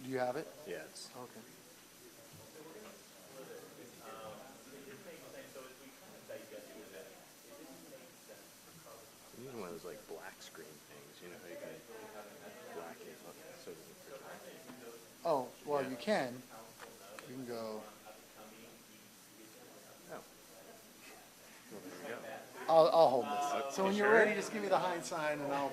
Do you have it? Yes. Okay. I'm using one of those like black screen things, you know how you can black it up so it doesn't project. Oh, well, you can. You can go. Oh. Well, there you go. I'll hold this. So when you're sure? ready, just give me the hind sign, and I'll.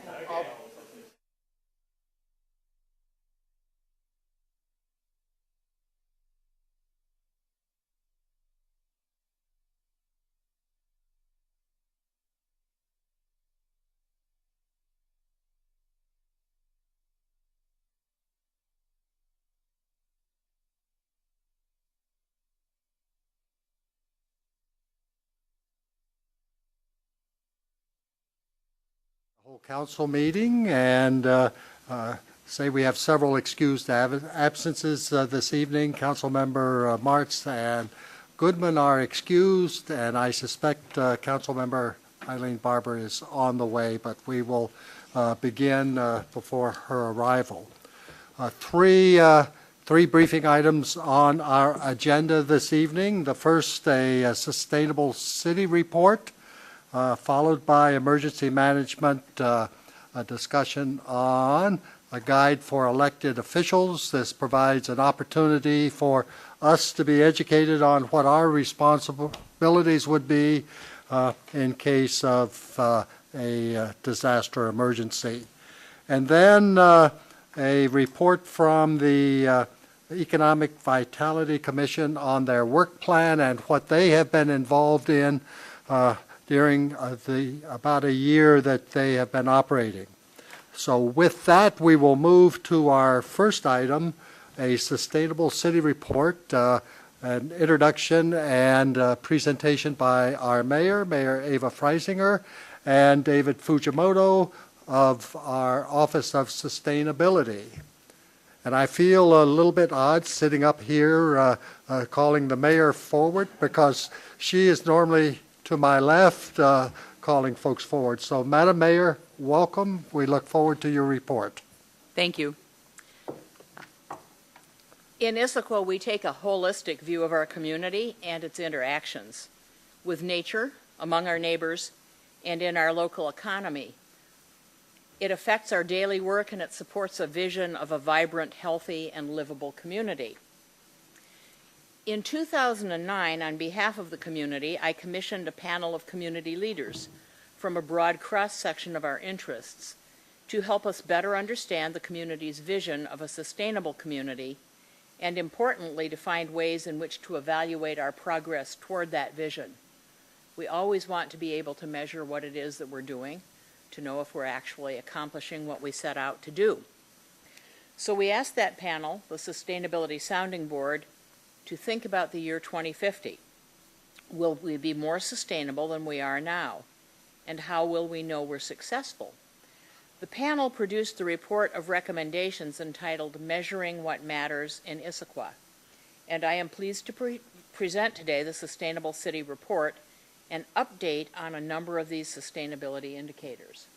Whole council meeting, and say we have several excused absences this evening. Councilmember Martz and Goodman are excused, and I suspect Councilmember Eileen Barber is on the way, but we will begin before her arrival. Three briefing items on our agenda this evening. The first, a sustainable city report, followed by emergency management, a discussion on a guide for elected officials. This provides an opportunity for us to be educated on what our responsibilities would be in case of a disaster emergency. And then a report from the Economic Vitality Commission on their work plan and what they have been involved in during about a year that they have been operating. So with that, we will move to our first item, a sustainable city report, an introduction and presentation by our mayor, Mayor Ava Freisinger, and David Fujimoto of our Office of Sustainability. And I feel a little bit odd sitting up here calling the mayor forward, because she is normally to my left calling folks forward. So, Madam Mayor, welcome. We look forward to your report. Thank you. In Issaquah, we take a holistic view of our community and its interactions with nature, among our neighbors, and in our local economy. It affects our daily work, and it supports a vision of a vibrant, healthy, and livable community. In 2009, on behalf of the community, I commissioned a panel of community leaders from a broad cross-section of our interests to help us better understand the community's vision of a sustainable community, and importantly, to find ways in which to evaluate our progress toward that vision. We always want to be able to measure what it is that we're doing, to know if we're actually accomplishing what we set out to do. So we asked that panel, the Sustainability Sounding Board, to think about the year 2050. Will we be more sustainable than we are now? And how will we know we're successful? The panel produced the report of recommendations entitled Measuring What Matters in Issaquah. And I am pleased to present today the Sustainable City Report, an update on a number of these sustainability indicators.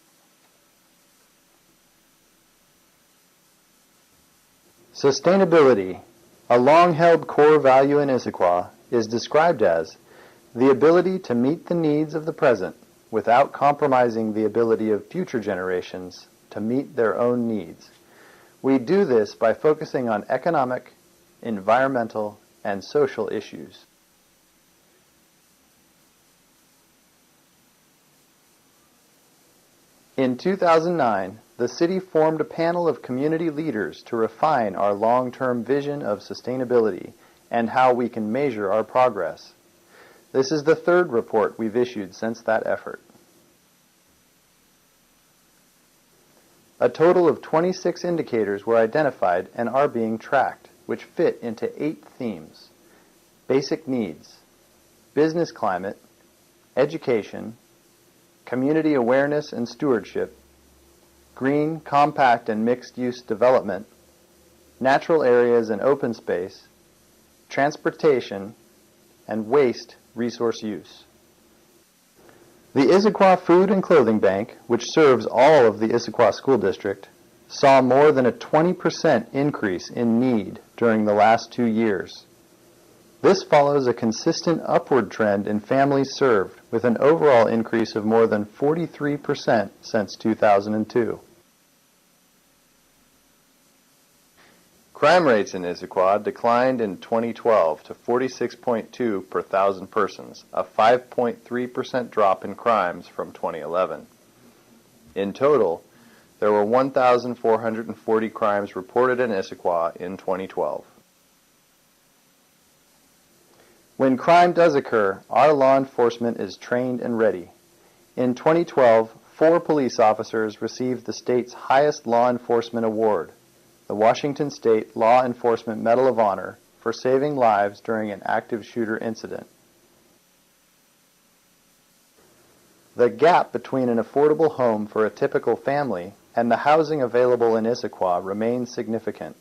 Sustainability, a long-held core value in Issaquah, is described as the ability to meet the needs of the present without compromising the ability of future generations to meet their own needs. We do this by focusing on economic, environmental, and social issues. In 2009, the city formed a panel of community leaders to refine our long-term vision of sustainability and how we can measure our progress. This is the third report we've issued since that effort. A total of 26 indicators were identified and are being tracked, which fit into 8 themes: basic needs, business climate, education, community awareness and stewardship, green, compact, and mixed-use development, natural areas and open space, transportation, and waste resource use. The Issaquah Food and Clothing Bank, which serves all of the Issaquah School District, saw more than a 20% increase in need during the last 2 years. This follows a consistent upward trend in families served, with an overall increase of more than 43% since 2002. Crime rates in Issaquah declined in 2012 to 46.2 per thousand persons, a 5.3% drop in crimes from 2011. In total, there were 1,440 crimes reported in Issaquah in 2012. When crime does occur, our law enforcement is trained and ready. In 2012, 4 police officers received the state's highest law enforcement award, the Washington State Law Enforcement Medal of Honor, for saving lives during an active shooter incident. The gap between an affordable home for a typical family and the housing available in Issaquah remains significant.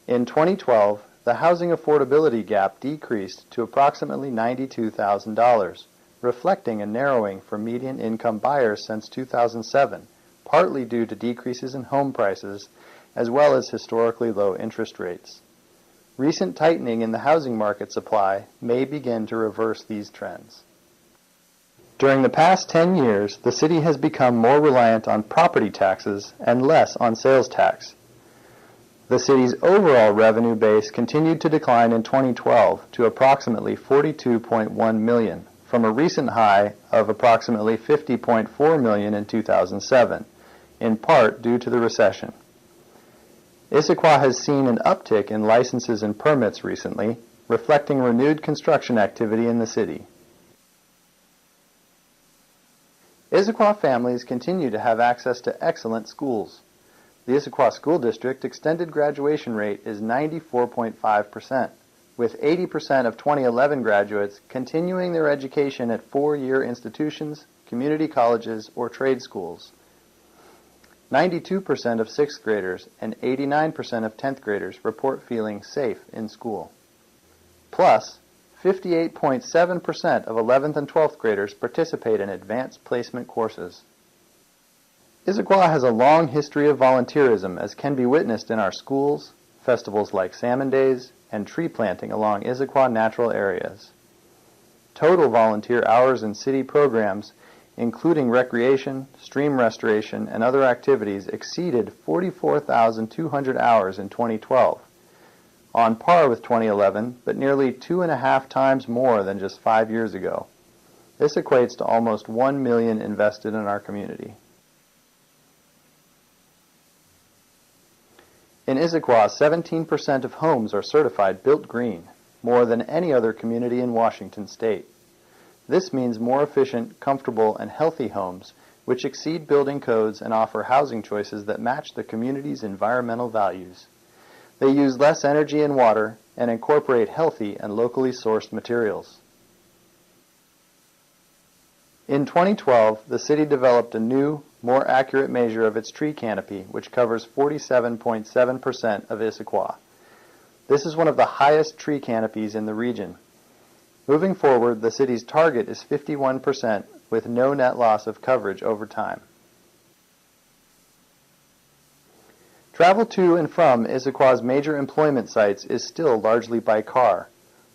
In 2012, the housing affordability gap decreased to approximately $92,000, reflecting a narrowing for median income buyers since 2007, partly due to decreases in home prices as well as historically low interest rates. Recent tightening in the housing market supply may begin to reverse these trends. During the past 10 years, the city has become more reliant on property taxes and less on sales tax. The city's overall revenue base continued to decline in 2012 to approximately $42.1 million, from a recent high of approximately $50.4 million in 2007, in part due to the recession. Issaquah has seen an uptick in licenses and permits recently, reflecting renewed construction activity in the city. Issaquah families continue to have access to excellent schools. The Issaquah School District extended graduation rate is 94.5%, with 80% of 2011 graduates continuing their education at 4-year institutions, community colleges, or trade schools. 92% of 6th graders and 89% of 10th graders report feeling safe in school. Plus, 58.7% of 11th and 12th graders participate in advanced placement courses. Issaquah has a long history of volunteerism, as can be witnessed in our schools, festivals like Salmon Days, and tree planting along Issaquah natural areas. Total volunteer hours in city programs, including recreation, stream restoration, and other activities, exceeded 44,200 hours in 2012, on par with 2011, but nearly 2.5 times more than just 5 years ago. This equates to almost $1 million invested in our community. In Issaquah, 17% of homes are certified built green, more than any other community in Washington state. This means more efficient, comfortable, and healthy homes, which exceed building codes and offer housing choices that match the community's environmental values. They use less energy and water and incorporate healthy and locally sourced materials. In 2012, the city developed a new, more accurate measure of its tree canopy, which covers 47.7% of Issaquah. This is one of the highest tree canopies in the region. Moving forward, the city's target is 51%, with no net loss of coverage over time. Travel to and from Issaquah's major employment sites is still largely by car,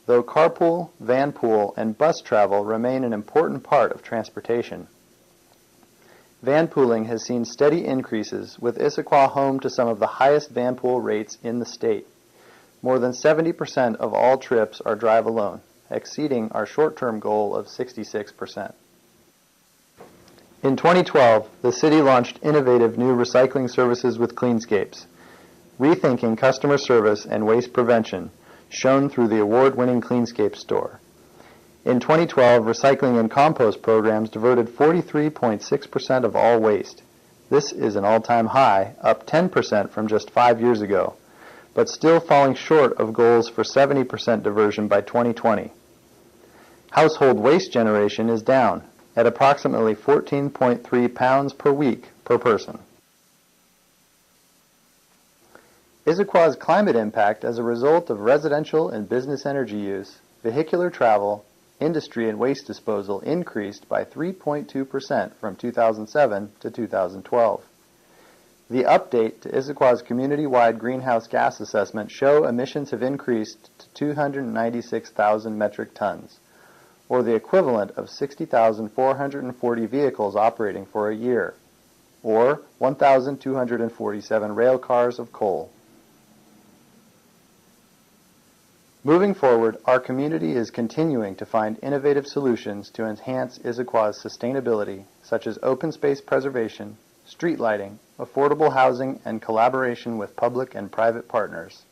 though carpool, vanpool, and bus travel remain an important part of transportation. Vanpooling has seen steady increases, with Issaquah home to some of the highest vanpool rates in the state. More than 70% of all trips are drive alone, exceeding our short-term goal of 66%. In 2012, the city launched innovative new recycling services with Cleanscapes, rethinking customer service and waste prevention, shown through the award-winning Cleanscapes store. In 2012, recycling and compost programs diverted 43.6% of all waste. This is an all-time high, up 10% from just 5 years ago, but still falling short of goals for 70% diversion by 2020. Household waste generation is down, at approximately 14.3 pounds per week per person. Issaquah's climate impact as a result of residential and business energy use, vehicular travel, industry and waste disposal increased by 3.2% from 2007 to 2012. The update to Issaquah's community-wide greenhouse gas assessment show emissions have increased to 296,000 metric tons, or the equivalent of 60,440 vehicles operating for a year, or 1,247 rail cars of coal. Moving forward, our community is continuing to find innovative solutions to enhance Issaquah's sustainability, such as open space preservation, street lighting, affordable housing, and collaboration with public and private partners.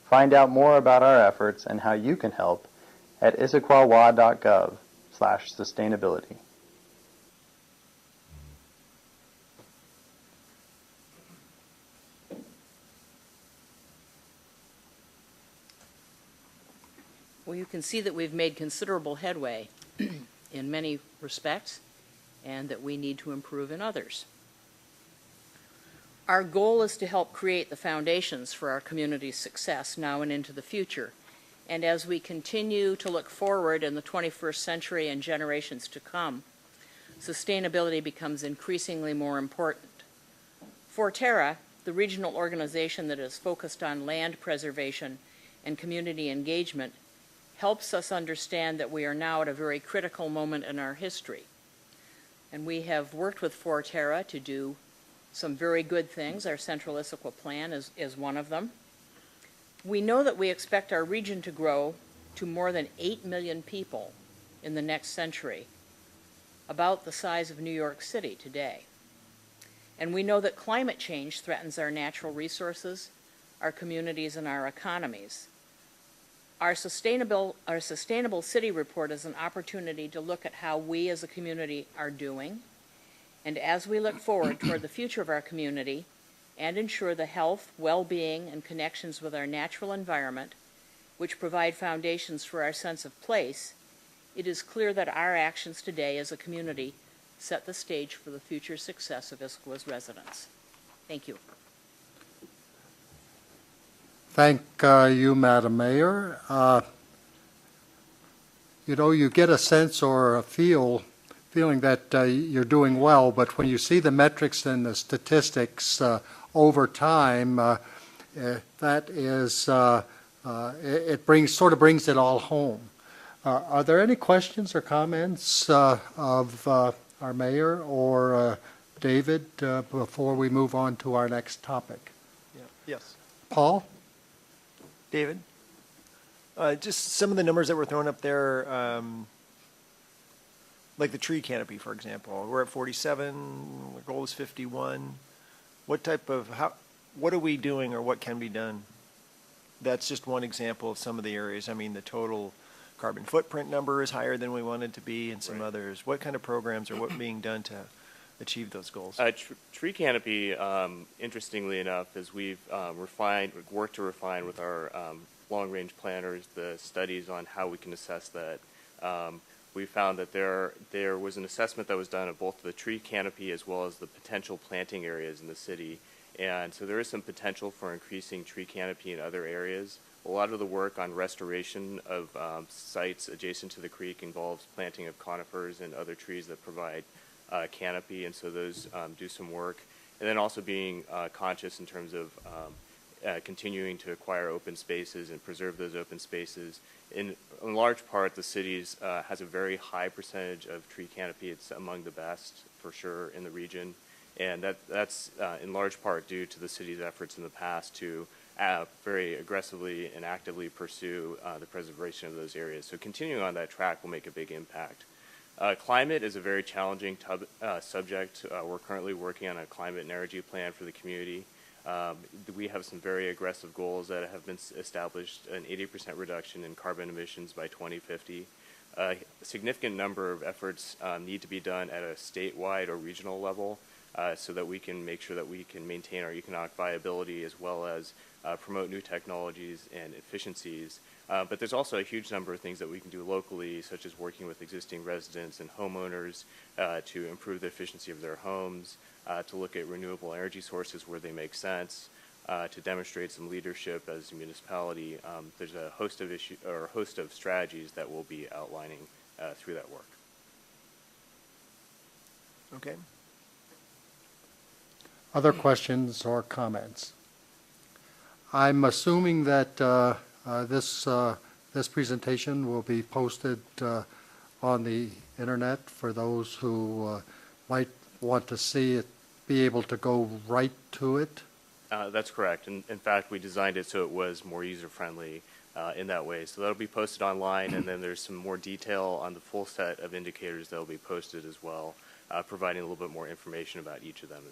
Find out more about our efforts and how you can help at issaquahwa.gov/sustainability. Well, you can see that we've made considerable headway in many respects and that we need to improve in others. Our goal is to help create the foundations for our community's success now and into the future. And as we continue to look forward in the 21st century and generations to come, sustainability becomes increasingly more important. Forterra, the regional organization that is focused on land preservation and community engagement, helps us understand that we are now at a very critical moment in our history. And we have worked with Forterra to do some very good things. Our Central Issaquah Plan is one of them. We know that we expect our region to grow to more than 8 million people in the next century, about the size of New York City today. And we know that climate change threatens our natural resources, our communities, and our economies. Our Sustainable City Report is an opportunity to look at how we as a community are doing, and as we look forward toward the future of our community and ensure the health, well-being, and connections with our natural environment, which provide foundations for our sense of place, it is clear that our actions today as a community set the stage for the future success of Issaquah's residents. Thank you. Thank you, Madam Mayor. You get a sense or a feeling that you're doing well, but when you see the metrics and the statistics over time, that is, it brings it all home. Are there any questions or comments of our mayor or David before we move on to our next topic? Yeah. Yes. Paul? David? Just some of the numbers that were thrown up there, like the tree canopy, for example. We're at 47, the goal is 51. What are we doing or what can be done? That's just one example of some of the areas. I mean, the total carbon footprint number is higher than we wanted to be and some others. What kind of programs are being done to achieve those goals? Tree canopy, interestingly enough, as we've worked to refine with our long-range planners the studies on how we can assess that, we found that there was an assessment that was done of both the tree canopy as well as the potential planting areas in the city. And so there is some potential for increasing tree canopy in other areas. A lot of the work on restoration of sites adjacent to the creek involves planting of conifers and other trees that provide canopy, and so those do some work. And then also being conscious in terms of continuing to acquire open spaces and preserve those open spaces. In large part, the city has a very high percentage of tree canopy. It's among the best, for sure, in the region. And that's in large part due to the city's efforts in the past to very aggressively and actively pursue the preservation of those areas. So continuing on that track will make a big impact. Climate is a very challenging subject. We're currently working on a climate and energy plan for the community. We have some very aggressive goals that have been established, an 80% reduction in carbon emissions by 2050. A significant number of efforts need to be done at a statewide or regional level so that we can make sure that we can maintain our economic viability as well as promote new technologies and efficiencies. But there's also a huge number of things that we can do locally, such as working with existing residents and homeowners to improve the efficiency of their homes, to look at renewable energy sources where they make sense, to demonstrate some leadership as a municipality. There's a host of strategies that we'll be outlining through that work. Okay. Other questions or comments? I'm assuming that this presentation will be posted on the internet for those who might want to see it, be able to go right to it. That's correct. In fact, we designed it so it was more user-friendly in that way. So that'll be posted online, and then there's some more detail on the full set of indicators that will be posted as well, providing a little bit more information about each of them.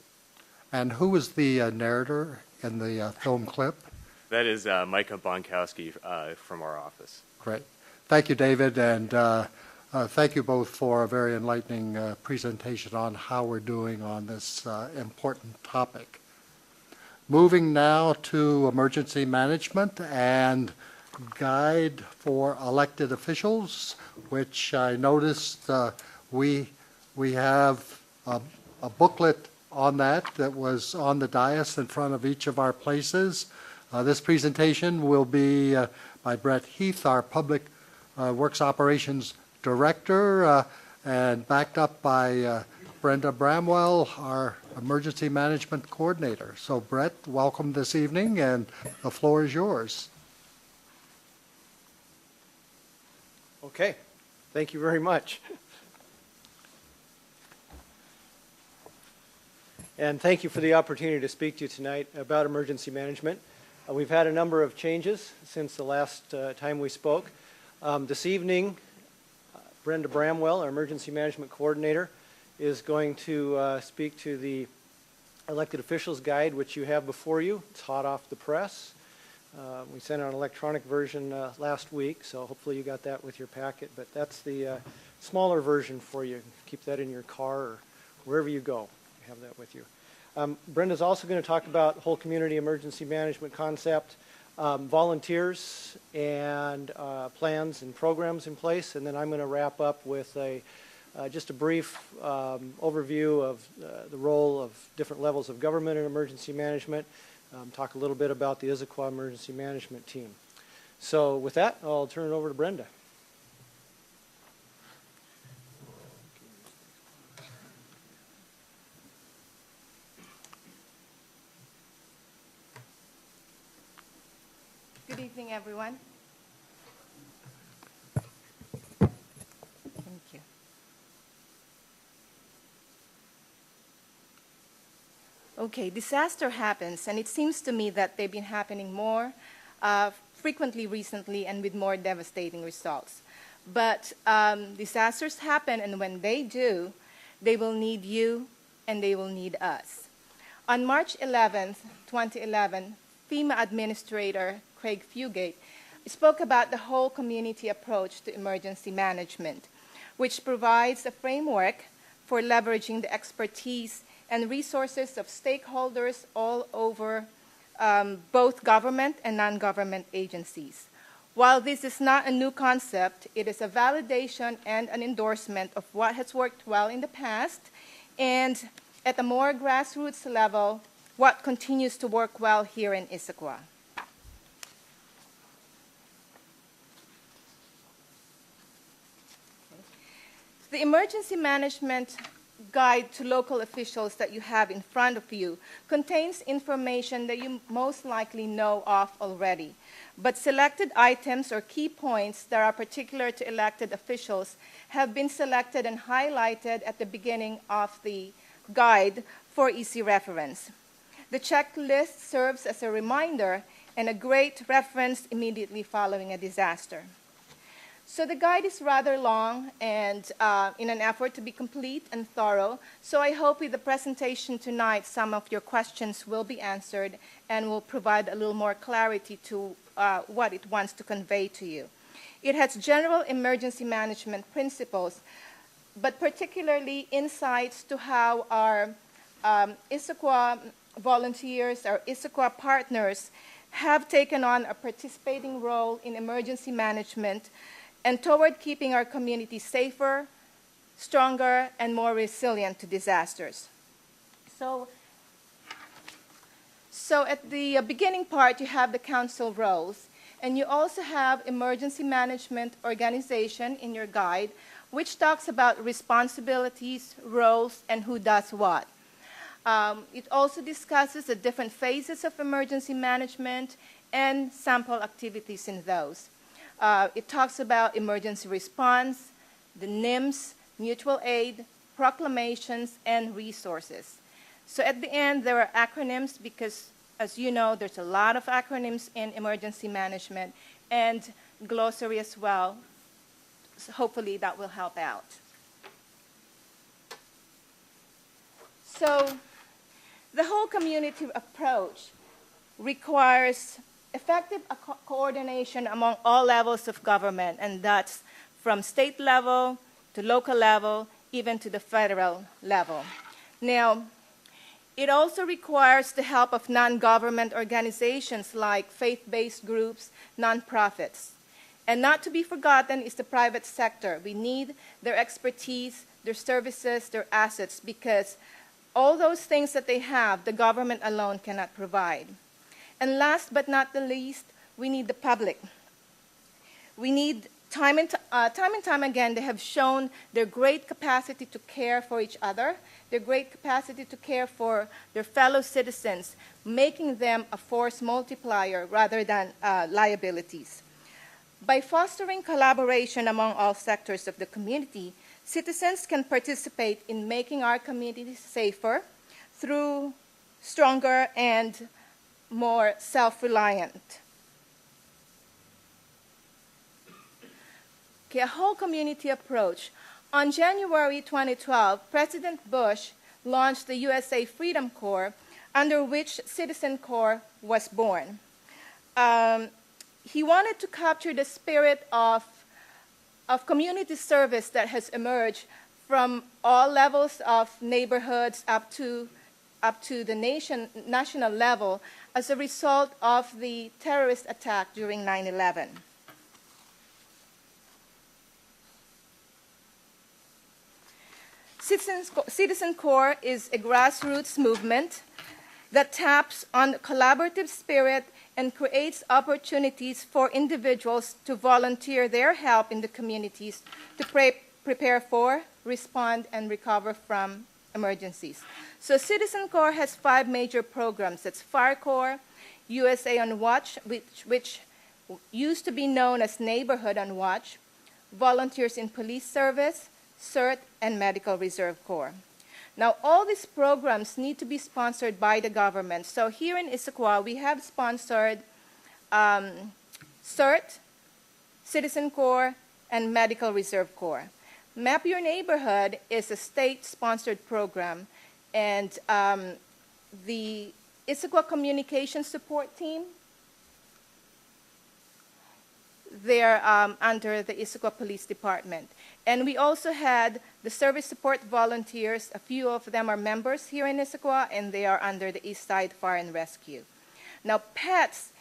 And who was the narrator in the film clip? That is Micah Bonkowski from our office. Great. Thank you, David, and thank you both for a very enlightening presentation on how we're doing on this important topic. Moving now to emergency management and guide for elected officials, which I noticed we have a booklet on that was on the dais in front of each of our places. This presentation will be by Brett Heath, our Public Works Operations Director, and backed up by Brenda Bramwell, our Emergency Management Coordinator. So Brett, welcome this evening, and the floor is yours. Okay, thank you very much. And thank you for the opportunity to speak to you tonight about emergency management. We've had a number of changes since the last time we spoke. This evening, Brenda Bramwell, our Emergency Management Coordinator, is going to speak to the Elected Officials Guide, which you have before you. It's hot off the press. We sent out an electronic version last week, so hopefully you got that with your packet. But that's the smaller version for you. Keep that in your car or wherever you go. You have that with you. Brenda's also going to talk about whole community emergency management concept, volunteers, and plans and programs in place. And then I'm going to wrap up with just a brief overview of the role of different levels of government in emergency management. Talk a little bit about the Issaquah Emergency Management Team. So with that, I'll turn it over to Brenda. Good evening, everyone. Thank you. Okay, disaster happens, and it seems to me that they've been happening more frequently recently and with more devastating results. But disasters happen, and when they do, they will need you and they will need us. On March 11th, 2011, FEMA Administrator Craig Fugate spoke about the whole community approach to emergency management, which provides a framework for leveraging the expertise and resources of stakeholders all over both government and non-government agencies. While this is not a new concept, it is a validation and an endorsement of what has worked well in the past, and at a more grassroots level, what continues to work well here in Issaquah. The emergency management guide to local officials that you have in front of you contains information that you most likely know of already, but selected items or key points that are particular to elected officials have been selected and highlighted at the beginning of the guide for easy reference. The checklist serves as a reminder and a great reference immediately following a disaster. So the guide is rather long and in an effort to be complete and thorough, so I hope with the presentation tonight some of your questions will be answered and will provide a little more clarity to what it wants to convey to you. It has general emergency management principles, but particularly insights to how our Issaquah volunteers, our Issaquah partners, have taken on a participating role in emergency management and toward keeping our community safer, stronger, and more resilient to disasters. So at the beginning part, you have the council roles, and you also have emergency management organization in your guide, which talks about responsibilities, roles, and who does what. It also discusses the different phases of emergency management and sample activities in those. It talks about emergency response, the NIMS, mutual aid, proclamations, and resources. So at the end, there are acronyms because, as you know, there's a lot of acronyms in emergency management, and glossary as well. So hopefully that will help out. So the whole community approach requires effective coordination among all levels of government, and that's from state level to local level, even to the federal level. Now, it also requires the help of non-government organizations like faith-based groups, nonprofits. And not to be forgotten is the private sector. We need their expertise, their services, their assets, because all those things that they have, the government alone cannot provide. And last but not the least, we need the public. We need time and time again, they have shown their great capacity to care for each other, their great capacity to care for their fellow citizens, making them a force multiplier rather than liabilities. By fostering collaboration among all sectors of the community, citizens can participate in making our communities safer through stronger and more self-reliant. Okay, a whole community approach. On January 2012, President Bush launched the USA Freedom Corps, under which Citizen Corps was born. He wanted to capture the spirit of community service that has emerged from all levels of neighborhoods up to the national level as a result of the terrorist attack during 9/11. Citizen Corps is a grassroots movement that taps on the collaborative spirit and creates opportunities for individuals to volunteer their help in the communities to prepare for, respond, and recover from emergencies. So Citizen Corps has 5 major programs. That's Fire Corps, USA on Watch, which used to be known as Neighborhood on Watch, Volunteers in Police Service, CERT, and Medical Reserve Corps. Now, all these programs need to be sponsored by the government. So here in Issaquah, we have sponsored CERT, Citizen Corps, and Medical Reserve Corps. Map Your Neighborhood is a state-sponsored program, and the Issaquah Communication Support Team, they're under the Issaquah Police Department. And we also had the Service Support Volunteers. A few of them are members here in Issaquah, and they are under the Eastside Fire and Rescue. Now, pets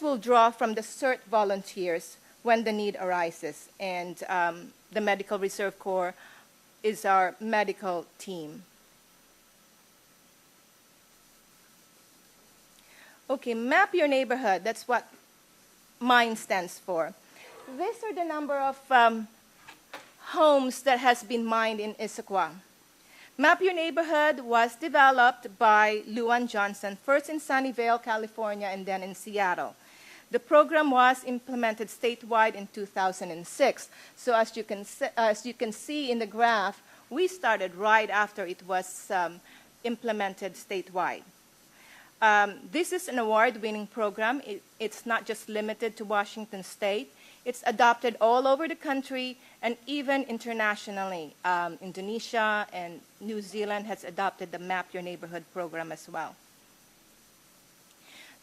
will draw from the CERT volunteers when the need arises, and the Medical Reserve Corps is our medical team. Okay, Map Your Neighborhood, that's what MYNed stands for. These are the number of homes that has been mined in Issaquah. Map Your Neighborhood was developed by Luan Johnson, first in Sunnyvale, California, and then in Seattle. The program was implemented statewide in 2006. So as you can see in the graph, we started right after it was implemented statewide. This is an award-winning program. It's not just limited to Washington State. It's adopted all over the country and even internationally. Indonesia and New Zealand has adopted the Map Your Neighborhood program as well.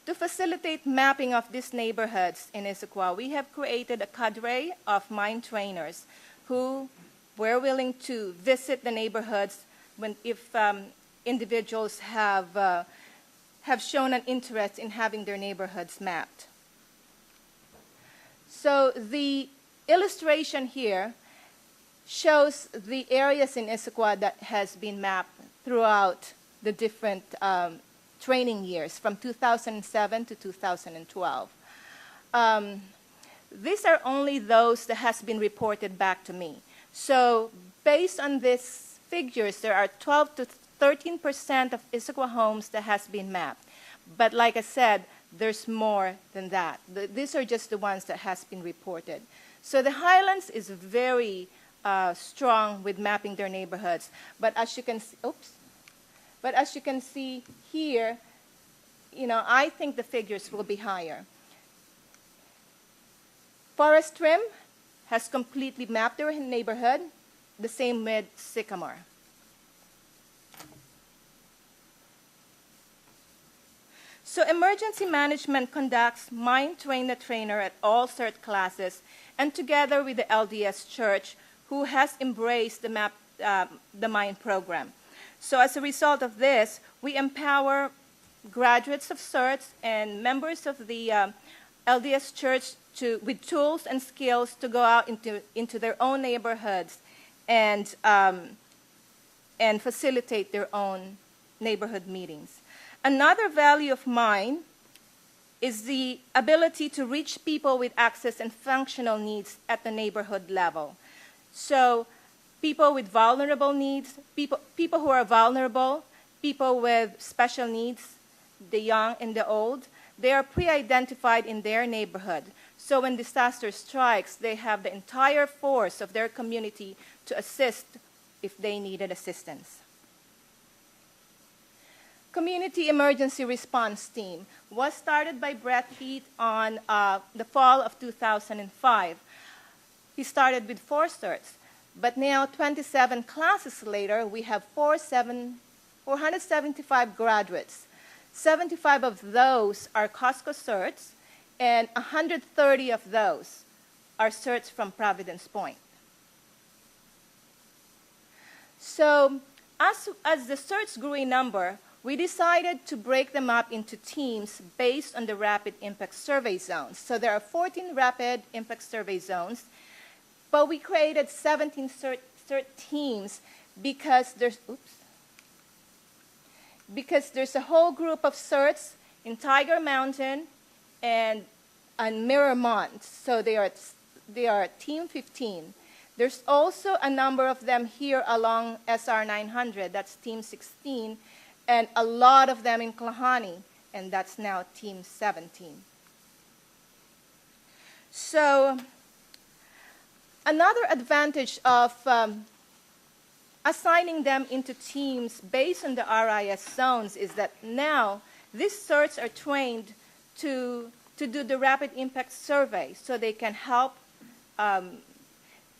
To facilitate mapping of these neighborhoods in Issaquah, we have created a cadre of MYNed trainers who were willing to visit the neighborhoods if individuals have shown an interest in having their neighborhoods mapped. So the illustration here shows the areas in Issaquah that has been mapped throughout the different training years from 2007 to 2012. These are only those that has been reported back to me. So based on this figures, there are 12 to 13% of Issaquah homes that has been mapped. But like I said, there's more than that. These are just the ones that has been reported. So the Highlands is very strong with mapping their neighborhoods. But as you can see, But as you can see here, I think the figures will be higher. Forest Rim has completely mapped their neighborhood, the same with Sycamore. So emergency management conducts MYNed Train the Trainer at all CERT classes, and together with the LDS Church, who has embraced the MYNed program. So as a result of this, we empower graduates of CERTs and members of the LDS Church with tools and skills to go out into their own neighborhoods and facilitate their own neighborhood meetings. Another value of MYNed is the ability to reach people with access and functional needs at the neighborhood level. So people with vulnerable needs, people who are vulnerable, people with special needs, the young and the old, they are pre-identified in their neighborhood. So when disaster strikes, they have the entire force of their community to assist if they needed assistance. Community Emergency Response Team was started by Brett Heath on the fall of 2005. He started with 4 CERTs, but now 27 classes later, we have 475 graduates. 75 of those are Costco CERTs, and 130 of those are CERTs from Providence Point. So as the CERTs grew in number, we decided to break them up into teams based on the Rapid Impact Survey zones. So there are 14 Rapid Impact Survey zones, but we created 17 CERT teams because there's a whole group of CERTs in Tiger Mountain and Miramont. So they are Team 15. There's also a number of them here along SR 900, that's Team 16, and a lot of them in Klahani, and that's now Team 17. So another advantage of assigning them into teams based on the RIS zones is that now these CERTs are trained to do the rapid impact survey, so they can help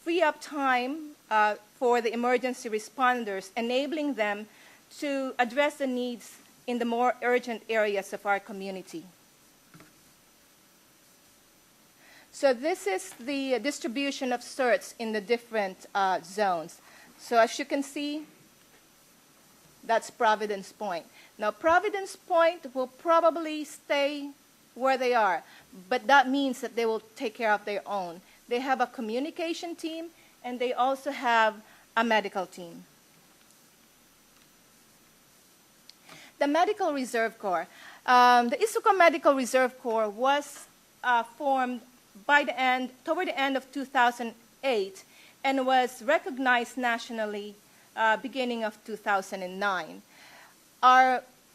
free up time for the emergency responders, enabling them to address the needs in the more urgent areas of our community. So this is the distribution of CERTs in the different zones. So as you can see, that's Providence Point. Now Providence Point will probably stay where they are, but that means that they will take care of their own. They have a communication team, and they also have a medical team. The Medical Reserve Corps. The Issaquah Medical Reserve Corps was formed toward the end of 2008 and was recognized nationally beginning of 2009.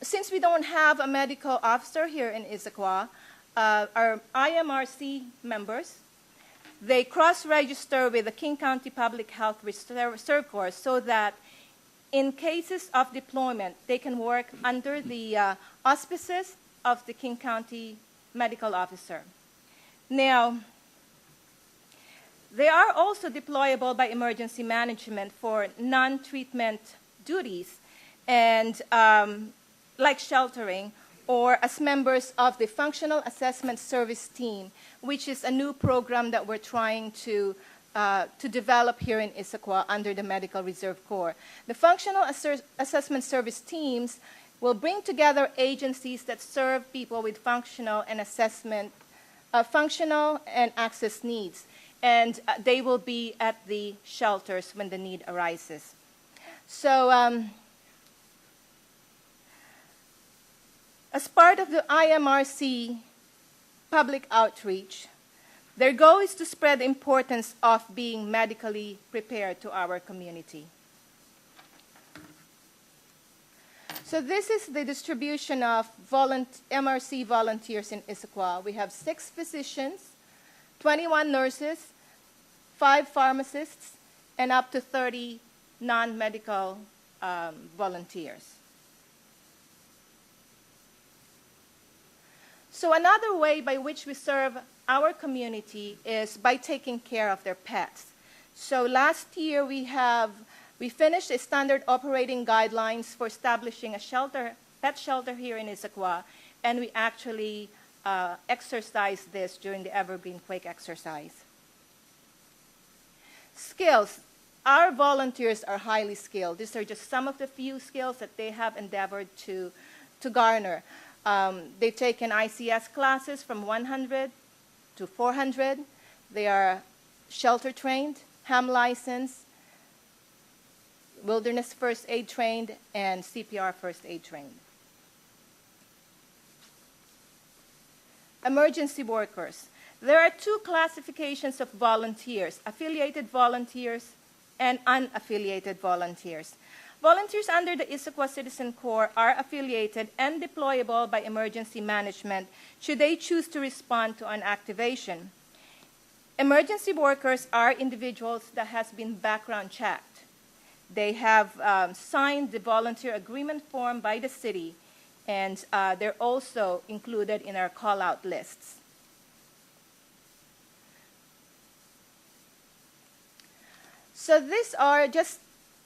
Since we don't have a medical officer here in Issaquah, our IMRC members, they cross-register with the King County Public Health Reserve Corps so that in cases of deployment, they can work under the auspices of the King County Medical Officer. Now, they are also deployable by emergency management for non-treatment duties, and like sheltering, or as members of the Functional Assessment Service Team, which is a new program that we're trying to develop here in Issaquah under the Medical Reserve Corps. The Functional Assessment Service teams will bring together agencies that serve people with functional and access needs, and they will be at the shelters when the need arises. So as part of the IMRC public outreach, their goal is to spread the importance of being medically prepared to our community. So this is the distribution of MRC volunteers in Issaquah. We have 6 physicians, 21 nurses, 5 pharmacists, and up to 30 non-medical volunteers. So another way by which we serve our community is by taking care of their pets. So last year we finished a standard operating guidelines for establishing a pet shelter here in Issaquah, and we actually exercised this during the Evergreen Quake exercise. Skills. Our volunteers are highly skilled. These are just some of the few skills that they have endeavored to garner. They've taken ICS classes from 100 to 400. They are shelter trained, ham licensed, wilderness first aid trained, and CPR first aid trained. Emergency workers. There are 2 classifications of volunteers, affiliated volunteers and unaffiliated volunteers. Volunteers under the Issaquah Citizen Corps are affiliated and deployable by emergency management should they choose to respond to an activation. Emergency workers are individuals that has been background checked. They have signed the volunteer agreement form by the city, and they're also included in our call-out lists. So these are just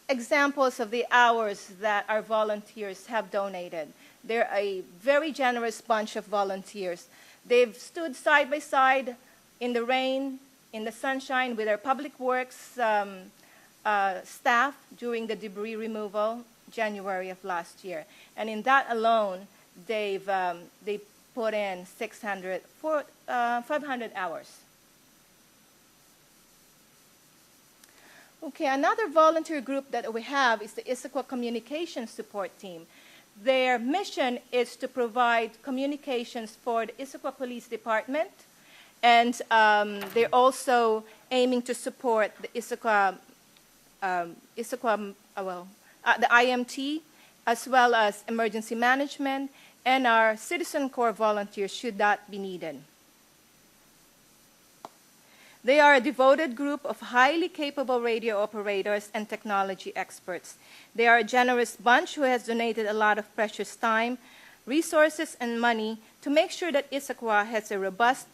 examples of the hours that our volunteers have donated. They're a very generous bunch of volunteers. They've stood side by side in the rain, in the sunshine with our public works staff during the debris removal January of last year. And in that alone, they put in 500 hours. Okay, another volunteer group that we have is the Issaquah Communications Support Team. Their mission is to provide communications for the Issaquah Police Department, and they're also aiming to support the the IMT, as well as emergency management, and our Citizen Corps volunteers should that be needed. They are a devoted group of highly capable radio operators and technology experts. They are a generous bunch who has donated a lot of precious time, resources, and money to make sure that Issaquah has a robust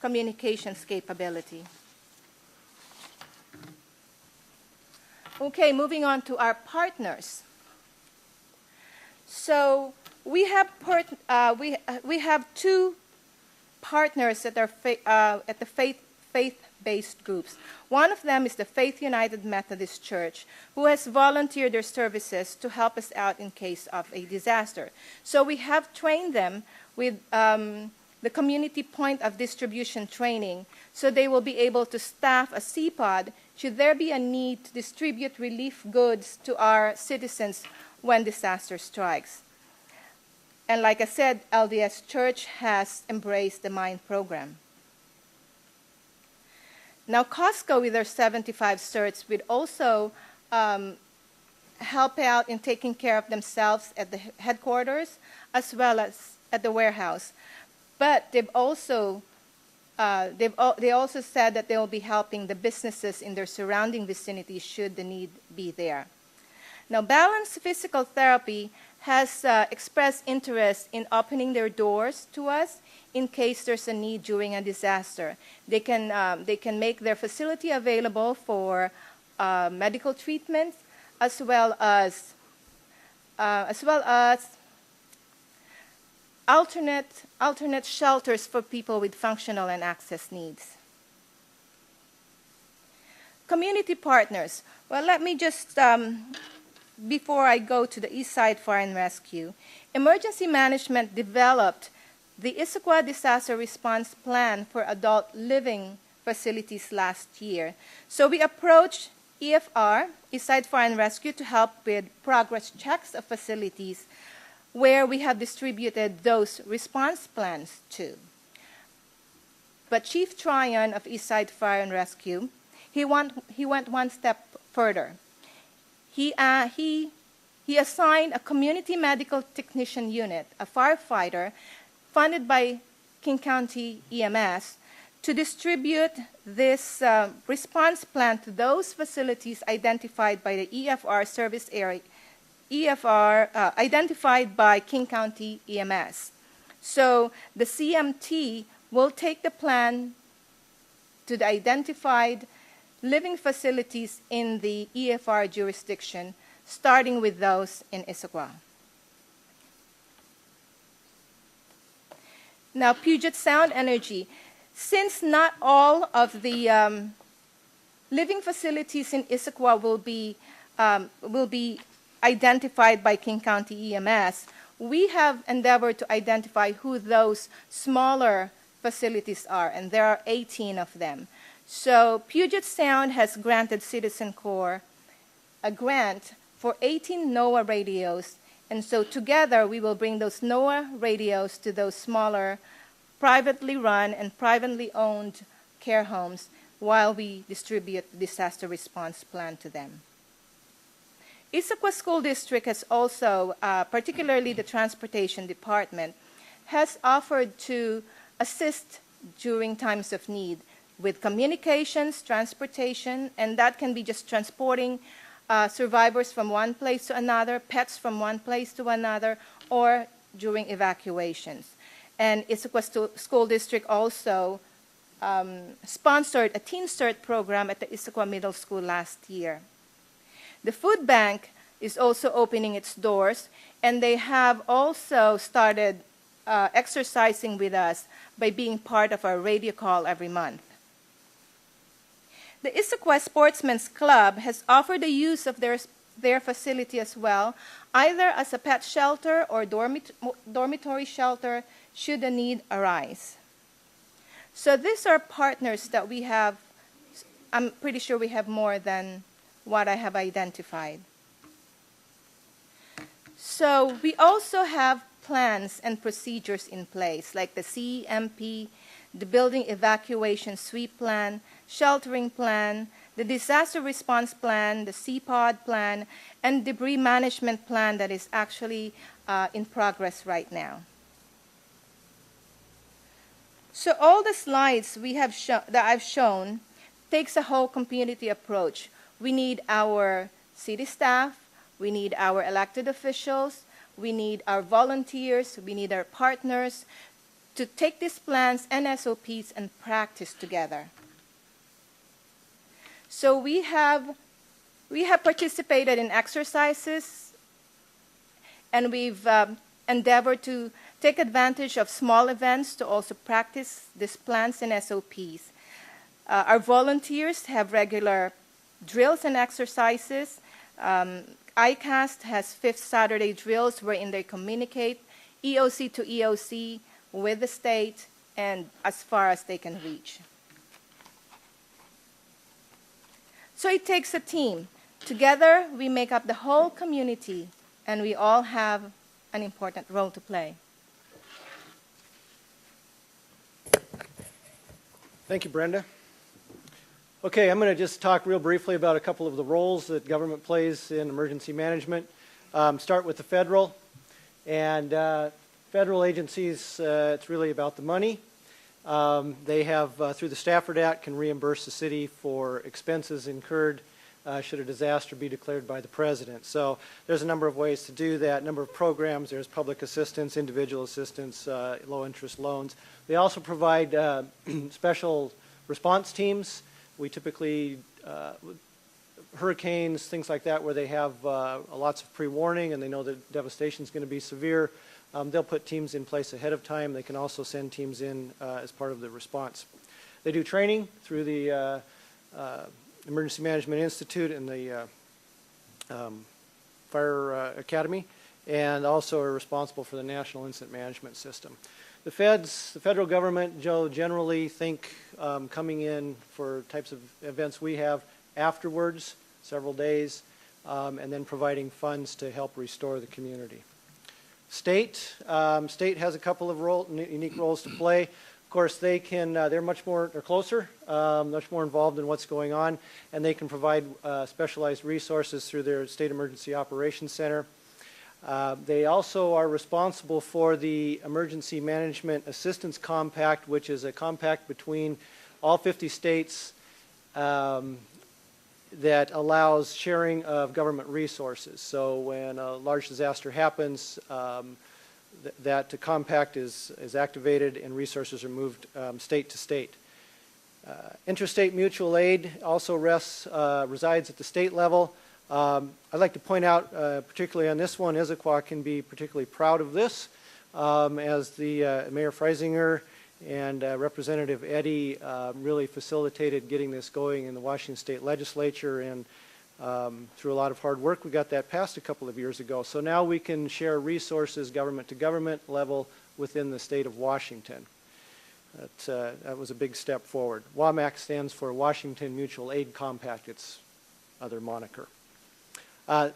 communications capability. Okay, moving on to our partners. So we have 2 partners that are at the faith-based groups. One of them is the Faith United Methodist Church, who has volunteered their services to help us out in case of a disaster. So we have trained them with the community point of distribution training, so they will be able to staff a CPOD should there be a need to distribute relief goods to our citizens when disaster strikes. And like I said, LDS Church has embraced the MYNed program. Now, Costco, with their 75 certs, would also help out in taking care of themselves at the headquarters as well as at the warehouse. But they've also they also said that they will be helping the businesses in their surrounding vicinity should the need be there. Now, Balanced Physical Therapy has expressed interest in opening their doors to us in case there's a need during a disaster. They can make their facility available for medical treatment as well as alternate shelters for people with functional and access needs. Community partners. Well, let me just, before I go to the Eastside Fire and Rescue, Emergency Management developed the Issaquah Disaster Response Plan for adult living facilities last year. So we approached EFR, Eastside Fire and Rescue, to help with progress checks of facilities where we have distributed those response plans to. But Chief Tryon of Eastside Fire and Rescue, he went one step further. He he assigned a community medical technician unit, a firefighter, funded by King County EMS, to distribute this response plan to those facilities identified by the EFR service area, identified by King County EMS. So the CMT will take the plan to the identified living facilities in the EFR jurisdiction, starting with those in Issaquah. Now, Puget Sound Energy. Since not all of the living facilities in Issaquah will be identified by King County EMS, we have endeavored to identify who those smaller facilities are, and there are 18 of them. So Puget Sound has granted Citizen Corps a grant for 18 NOAA radios, and so together we will bring those NOAA radios to those smaller privately run and privately owned care homes while we distribute the disaster response plan to them. Issaquah School District has also, particularly the Transportation Department, has offered to assist during times of need with communications, transportation, and that can be just transporting survivors from one place to another, pets from one place to another, or during evacuations. And Issaquah School District also sponsored a Teen Start program at the Issaquah Middle School last year. The food bank is also opening its doors, and they have also started exercising with us by being part of our radio call every month. The Issaquah Sportsmen's Club has offered the use of their facility as well, either as a pet shelter or dormitory shelter should the need arise. So these are partners that we have. I'm pretty sure we have more than what I have identified. So we also have plans and procedures in place, like the CEMP, the Building Evacuation Sweep Plan, Sheltering Plan, the Disaster Response Plan, the CPOD Plan, and Debris Management Plan that is actually in progress right now. So all the slides we have that I've shown takes a whole community approach. We need our city staff, we need our elected officials, we need our volunteers, we need our partners to take these plans and SOPs and practice together. So we have participated in exercises, and we've endeavored to take advantage of small events to also practice these plans and SOPs. Our volunteers have regular drills and exercises. ICAST has fifth Saturday drills wherein they communicate EOC to EOC with the state and as far as they can reach. So it takes a team. Together we make up the whole community, and we all have an important role to play. Thank you, Brenda. Okay, I'm going to just talk real briefly about a couple of the roles that government plays in emergency management. Start with the federal. And federal agencies, it's really about the money. They have, through the Stafford Act, can reimburse the city for expenses incurred should a disaster be declared by the president. So there's a number of ways to do that, number of programs. There's public assistance, individual assistance, low-interest loans. They also provide special response teams. We typically, hurricanes, things like that, where they have lots of pre-warning and they know that devastation is going to be severe, they'll put teams in place ahead of time. They can also send teams in as part of the response. They do training through the Emergency Management Institute and the Fire Academy, and also are responsible for the National Incident Management System. The federal government, Joe, generally think coming in for types of events we have afterwards, several days, and then providing funds to help restore the community. State has a couple of unique roles to play. course, they're closer, much more involved in what's going on, and they can provide specialized resources through their State Emergency Operations Center. They also are responsible for the Emergency Management Assistance Compact, which is a compact between all 50 states that allows sharing of government resources. So when a large disaster happens, that compact is activated and resources are moved state to state. Interstate mutual aid also resides at the state level. I'd like to point out, particularly on this one, Issaquah can be particularly proud of this, as the Mayor Freisinger and Representative Eddy really facilitated getting this going in the Washington State Legislature, and through a lot of hard work, we got that passed a couple of years ago. So now we can share resources government to government level within the state of Washington. That was a big step forward. WMAC stands for Washington Mutual Aid Compact, its other moniker.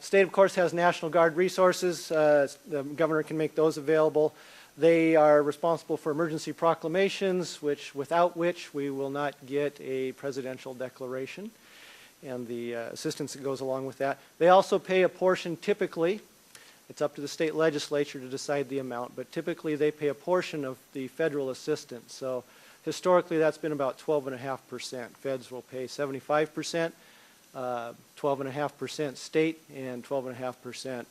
State, of course, has National Guard resources. The governor can make those available. They are responsible for emergency proclamations, without which we will not get a presidential declaration, and the assistance that goes along with that. They also pay a portion, typically. It's up to the state legislature to decide the amount, but typically they pay a portion of the federal assistance. So historically that's been about 12.5%. Feds will pay 75%, 12.5% state, and 12.5%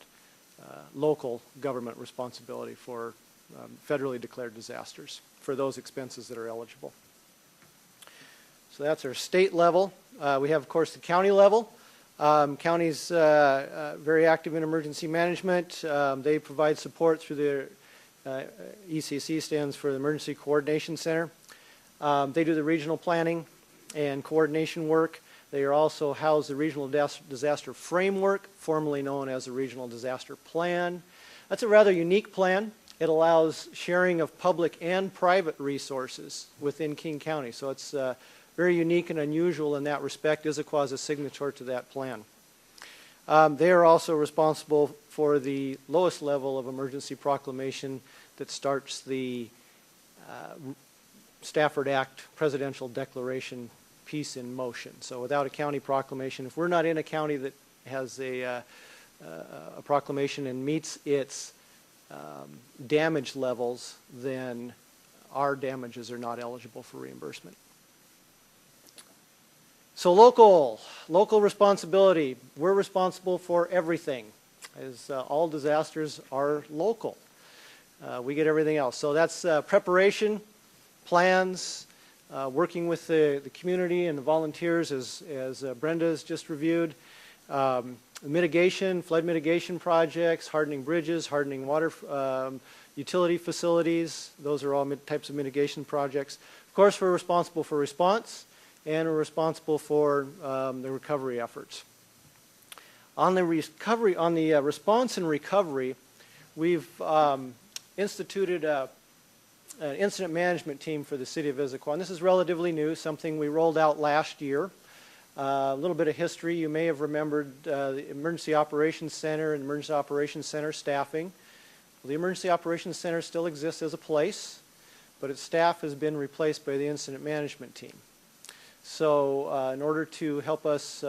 local government responsibility for federally declared disasters for those expenses that are eligible. So that's our state level. We have, of course, the county level. County's very active in emergency management. They provide support through their ECC, stands for the Emergency Coordination Center. They do the regional planning and coordination work. They are also house the Regional Disaster Framework, formerly known as the Regional Disaster Plan. That's a rather unique plan. It allows sharing of public and private resources within King County. So it's very unique and unusual in that respect. Issaquah is a signatory to that plan. They are also responsible for the lowest level of emergency proclamation that starts the Stafford Act presidential declaration piece in motion. So without a county proclamation, if we're not in a county that has a proclamation and meets its damage levels, then our damages are not eligible for reimbursement. So local responsibility. We're responsible for everything, as all disasters are local. We get everything else. So that's preparation, plans, working with the community and the volunteers, as Brenda's just reviewed. Mitigation, flood mitigation projects, hardening bridges, hardening water utility facilities. Those are all types of mitigation projects. Of course, we're responsible for response, and we're responsible for the recovery efforts. On the recovery, on the response and recovery, we've instituted an incident management team for the city of Issaquah. And this is relatively new, something we rolled out last year. A little bit of history. You may have remembered the Emergency Operations Center and Emergency Operations Center staffing. Well, the Emergency Operations Center still exists as a place, but its staff has been replaced by the incident management team. So in order to help us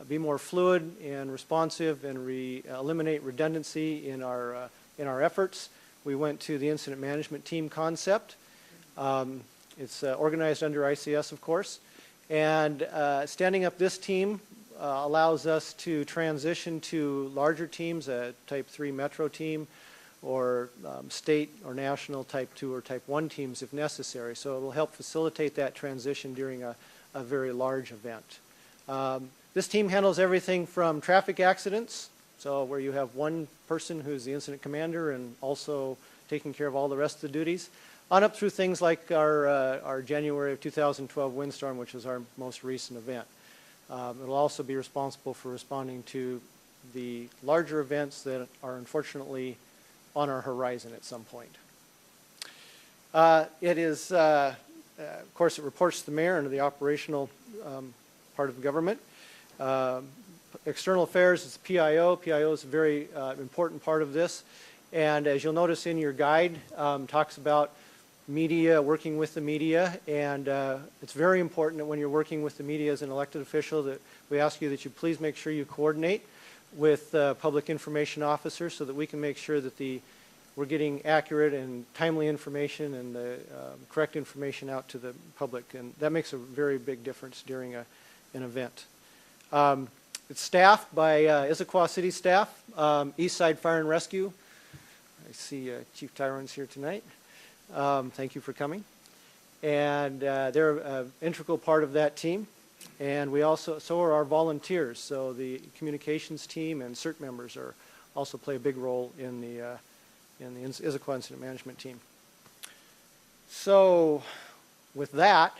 be more fluid and responsive and eliminate redundancy in our efforts, we went to the incident management team concept. It's organized under ICS, of course. And standing up this team allows us to transition to larger teams, a Type 3 Metro team, or state or national Type 2 or Type 1 teams if necessary. So it will help facilitate that transition during a very large event. This team handles everything from traffic accidents, so where you have one person who's the incident commander and also taking care of all the rest of the duties, on up through things like our January of 2012 windstorm, which was our most recent event. It'll also be responsible for responding to the larger events that are unfortunately on our horizon at some point. It is, of course, it reports to the mayor under the operational part of the government. External affairs is PIO. PIO is a very important part of this. And as you'll notice in your guide, talks about media, working with the media, and it's very important that when you're working with the media as an elected official that we ask you that you please make sure you coordinate with public information officers so that we can make sure that we're getting accurate and timely information and the correct information out to the public, and that makes a very big difference during an event. It's staffed by Issaquah City staff, Eastside Fire and Rescue. I see Chief Tyron's here tonight. Thank you for coming. And they're an integral part of that team. And so are our volunteers. So the communications team and CERT members also play a big role in the Issaquah Incident Management team. So with that,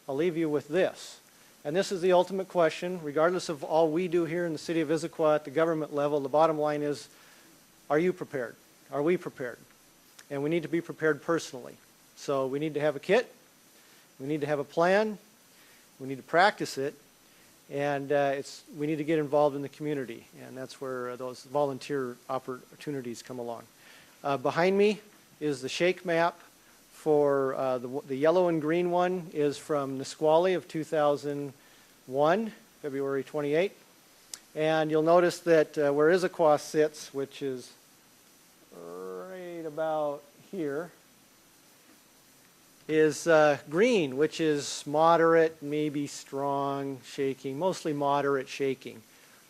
I'll leave you with this. And this is the ultimate question. Regardless of all we do here in the city of Issaquah at the government level, the bottom line is, are you prepared? Are we prepared? And we need to be prepared personally. So we need to have a kit. We need to have a plan. We need to practice it. And we need to get involved in the community. And that's where those volunteer opportunities come along. Behind me is the shake map for the yellow and green one is from Nisqually of 2001, February 28. And you'll notice that where Issaquah sits, which is right about here, is green, which is moderate, maybe strong shaking, mostly moderate shaking,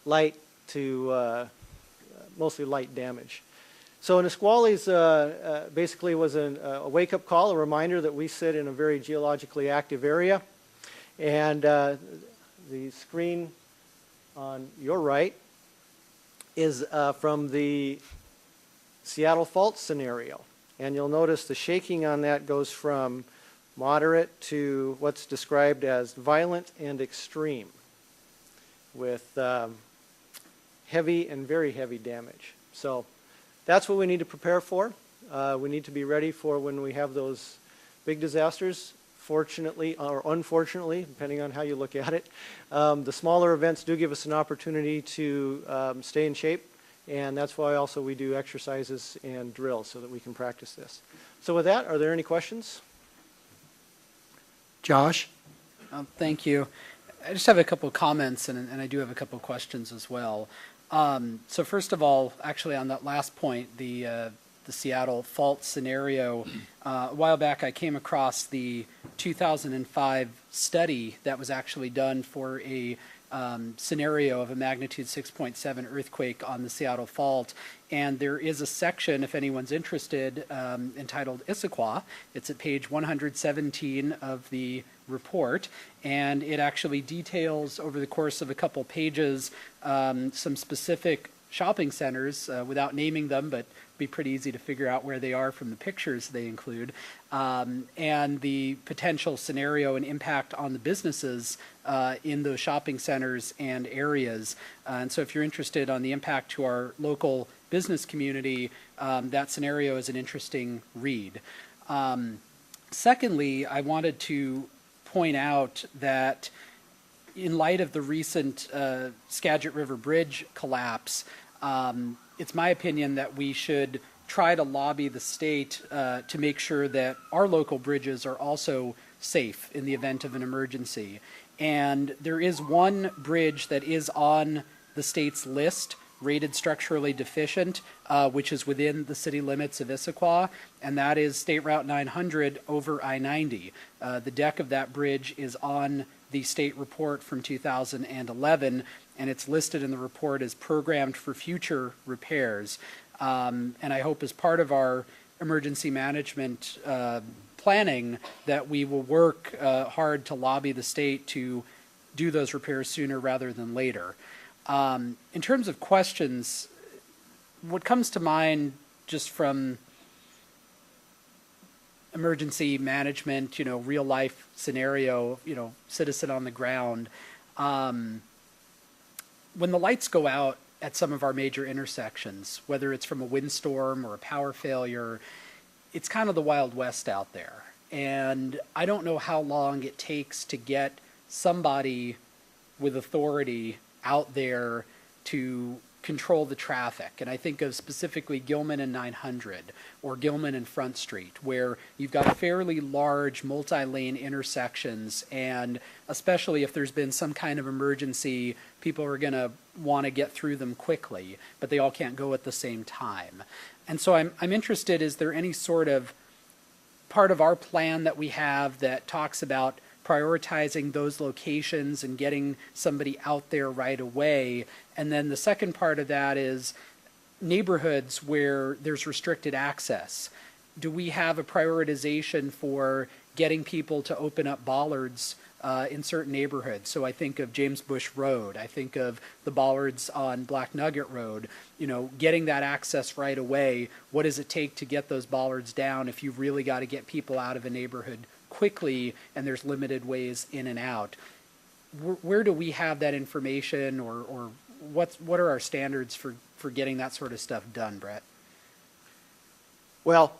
light to mostly light damage. So Nisqually's basically was a wake-up call, a reminder that we sit in a very geologically active area. And the screen on your right is from the Seattle fault scenario. And you'll notice the shaking on that goes from moderate to what's described as violent and extreme, with heavy and very heavy damage. So that's what we need to prepare for. We need to be ready for when we have those big disasters. Fortunately or unfortunately, depending on how you look at it, the smaller events do give us an opportunity to stay in shape, and that's why also we do exercises and drills so that we can practice this. So with that, are there any questions? Josh? Thank you. I just have a couple of comments, and I do have a couple of questions as well. So first of all, actually on that last point, the Seattle fault scenario, a while back I came across the 2005 study that was actually done for a scenario of a magnitude 6.7 earthquake on the Seattle fault. And there is a section, if anyone's interested, entitled Issaquah. It's at page 117 of the report, and it actually details over the course of a couple pages some specific shopping centers, without naming them, but be pretty easy to figure out where they are from the pictures they include, and the potential scenario and impact on the businesses in those shopping centers and areas. And so if you're interested on the impact to our local business community, that scenario is an interesting read. Secondly, I wanted to point out that in light of the recent Skagit River Bridge collapse, it's my opinion that we should try to lobby the state to make sure that our local bridges are also safe in the event of an emergency. And there is one bridge that is on the state's list, rated structurally deficient, which is within the city limits of Issaquah, and that is State Route 900 over I-90. The deck of that bridge is on the state report from 2011, and it's listed in the report as programmed for future repairs. And I hope as part of our emergency management planning that we will work hard to lobby the state to do those repairs sooner rather than later. In terms of questions, what comes to mind just from emergency management, real life scenario, citizen on the ground, when the lights go out at some of our major intersections, whether it's from a windstorm or a power failure, it's kind of the Wild West out there. And I don't know how long it takes to get somebody with authority out there to control the traffic. And I think of specifically Gilman and 900 or Gilman and Front Street, where you've got fairly large multi-lane intersections, and especially if there's been some kind of emergency, people are going to want to get through them quickly, but they all can't go at the same time. And so I'm interested, is there any sort of part of our plan that we have that talks about prioritizing those locations and getting somebody out there right away? And then the second part of that is neighborhoods where there's restricted access. Do we have a prioritization for getting people to open up bollards in certain neighborhoods? So I think of James Bush Road. I think of the bollards on Black Nugget Road. You know, getting that access right away. What does it take to get those bollards down if you've really got to get people out of a neighborhood quickly and there's limited ways in and out? Where do we have that information, or what are our standards for getting that sort of stuff done, Brett? Well,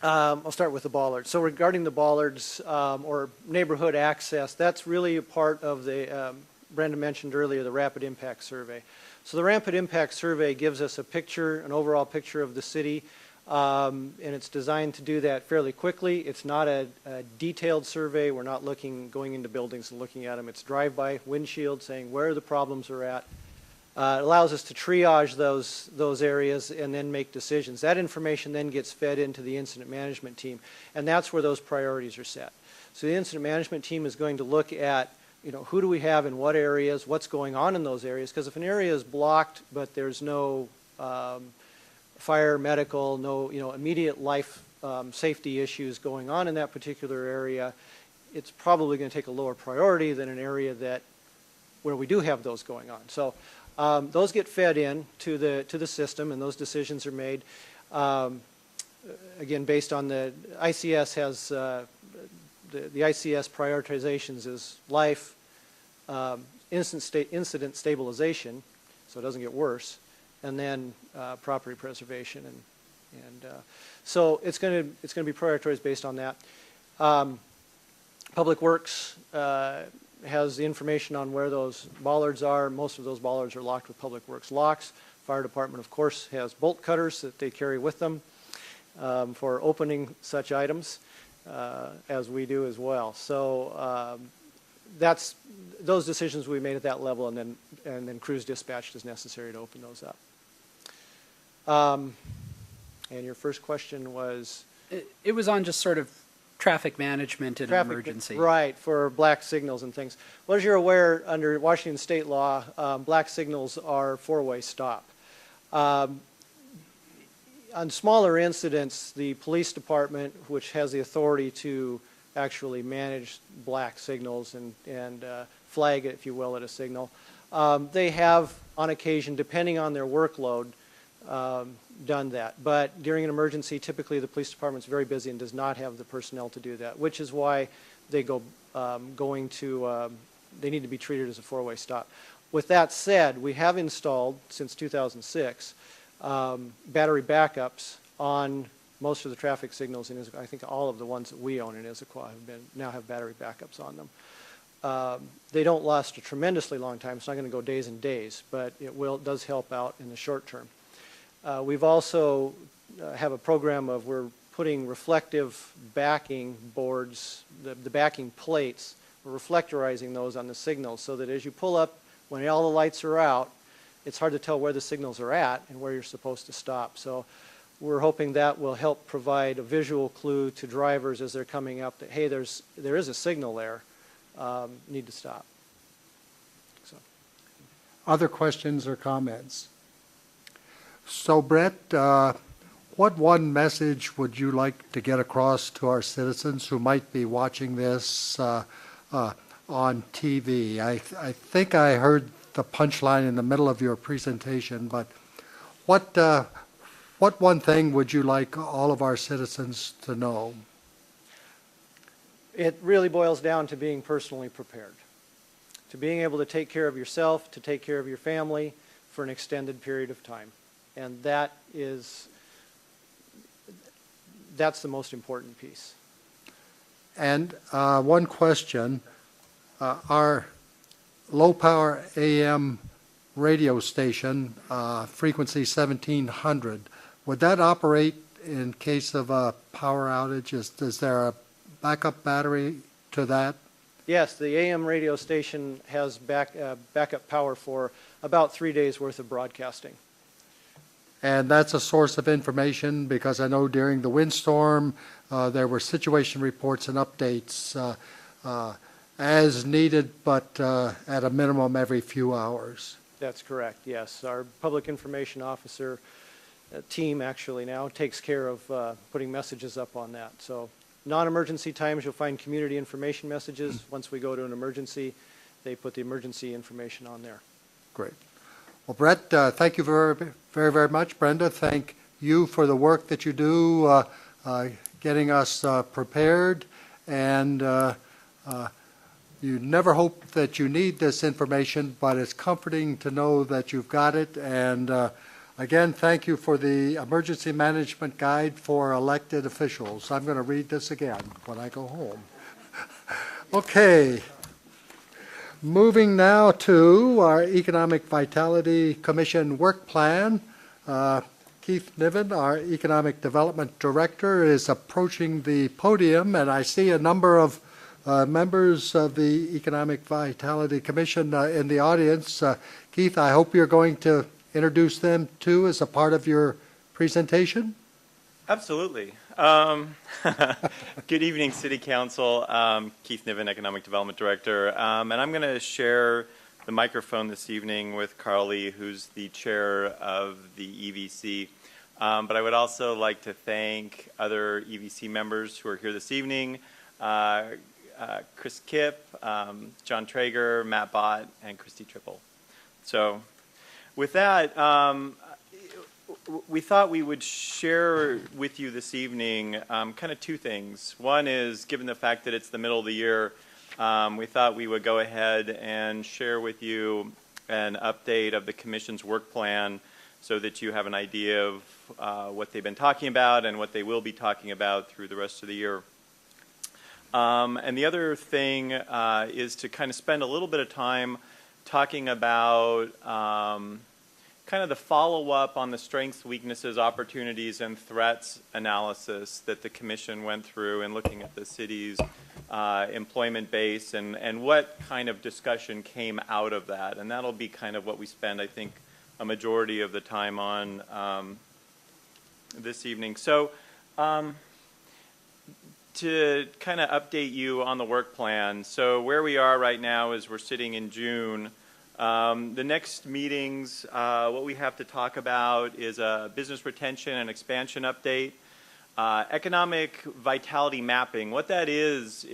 I'll start with the bollards. So regarding the bollards or neighborhood access, that's really a part of the, Brenda mentioned earlier, the Rapid Impact Survey. So the Rapid Impact Survey gives us a picture, an overall picture of the city, and it's designed to do that fairly quickly. It's not a detailed survey. We're not going into buildings and looking at them. It's drive-by, windshield, saying where the problems are at. It allows us to triage those areas and then make decisions. That information then gets fed into the incident management team, and that's where those priorities are set. So the incident management team is going to look at, you know, who do we have in what areas, what's going on in those areas, because if an area is blocked but there's no fire, medical, no, you know, immediate life safety issues going on in that particular area, it's probably going to take a lower priority than an area where we do have those going on. So those get fed in to the system, and those decisions are made. Again, based on the ICS has the ICS prioritizations is life, incident stabilization, so it doesn't get worse, and then property preservation, and so it's going to be prioritized based on that. Public Works has the information on where those bollards are. Most of those bollards are locked with Public Works locks. Fire Department, of course, has bolt cutters that they carry with them for opening such items, as we do as well. So that's those decisions we made at that level, and then crews dispatched as necessary to open those up. And your first question was? It was on just sort of traffic management in an emergency. Right, for black signals and things. Well, as you're aware, under Washington state law, black signals are four-way stop. On smaller incidents, the police department, which has the authority to actually manage black signals and flag it, if you will, at a signal, they have, on occasion, depending on their workload, done that. But during an emergency, typically the police department's very busy and does not have the personnel to do that, which is why they they need to be treated as a four-way stop. With that said, we have installed, since 2006, battery backups on most of the traffic signals in Issaquah. I think all of the ones that we own in Issaquah now have battery backups on them. They don't last a tremendously long time. It's not going to go days and days, but it does help out in the short term. We've also have a program of we're putting reflective backing boards, the backing plates, we're reflectorizing those on the signals so that as you pull up, when all the lights are out, it's hard to tell where the signals are at and where you're supposed to stop. So we're hoping that will help provide a visual clue to drivers as they're coming up that, hey, there is a signal there, need to stop. So. Other questions or comments? So, Brett, what one message would you like to get across to our citizens who might be watching this on TV? I think I heard the punchline in the middle of your presentation, but what one thing would you like all of our citizens to know? It really boils down to being personally prepared, to being able to take care of yourself, to take care of your family for an extended period of time. And that's the most important piece. And one question, our low-power AM radio station, frequency 1700. Would that operate in case of a power outage? Is there a backup battery to that? Yes, the AM radio station has backup power for about 3 days' worth of broadcasting. And that's a source of information, because I know during the windstorm, there were situation reports and updates as needed, but at a minimum every few hours. That's correct, yes. Our public information officer team actually now takes care of putting messages up on that. So non-emergency times, you'll find community information messages. Once we go to an emergency, they put the emergency information on there. Great. Well, Brett, thank you very, very, very much. Brenda, thank you for the work that you do getting us prepared. And you never hope that you need this information, but it's comforting to know that you've got it. And again, thank you for the Emergency Management Guide for Elected Officials. I'm going to read this again when I go home. Okay. Moving now to our Economic Vitality Commission work plan. Keith Niven, our Economic Development Director, is approaching the podium, and I see a number of members of the Economic Vitality Commission in the audience. Keith, I hope you're going to introduce them too as a part of your presentation. Absolutely. Good evening, City Council. Keith Niven, Economic Development Director. And I'm going to share the microphone this evening with Carly, who's the chair of the EVC. But I would also like to thank other EVC members who are here this evening. Chris Kipp, John Traeger, Matt Bott, and Christy Triple. So with that, we thought we would share with you this evening kind of two things. One is, given the fact that it's the middle of the year, we thought we would go ahead and share with you an update of the Commission's work plan so that you have an idea of what they've been talking about and what they will be talking about through the rest of the year. And the other thing is to kind of spend a little bit of time talking about kind of the follow-up on the strengths, weaknesses, opportunities, and threats analysis that the Commission went through in looking at the city's employment base and what kind of discussion came out of that. And that'll be kind of what we spend, I think, a majority of the time on this evening. So to kind of update you on the work plan, so where we are right now is we're sitting in June. The next meetings, what we have to talk about is a business retention and expansion update. Economic vitality mapping. What that is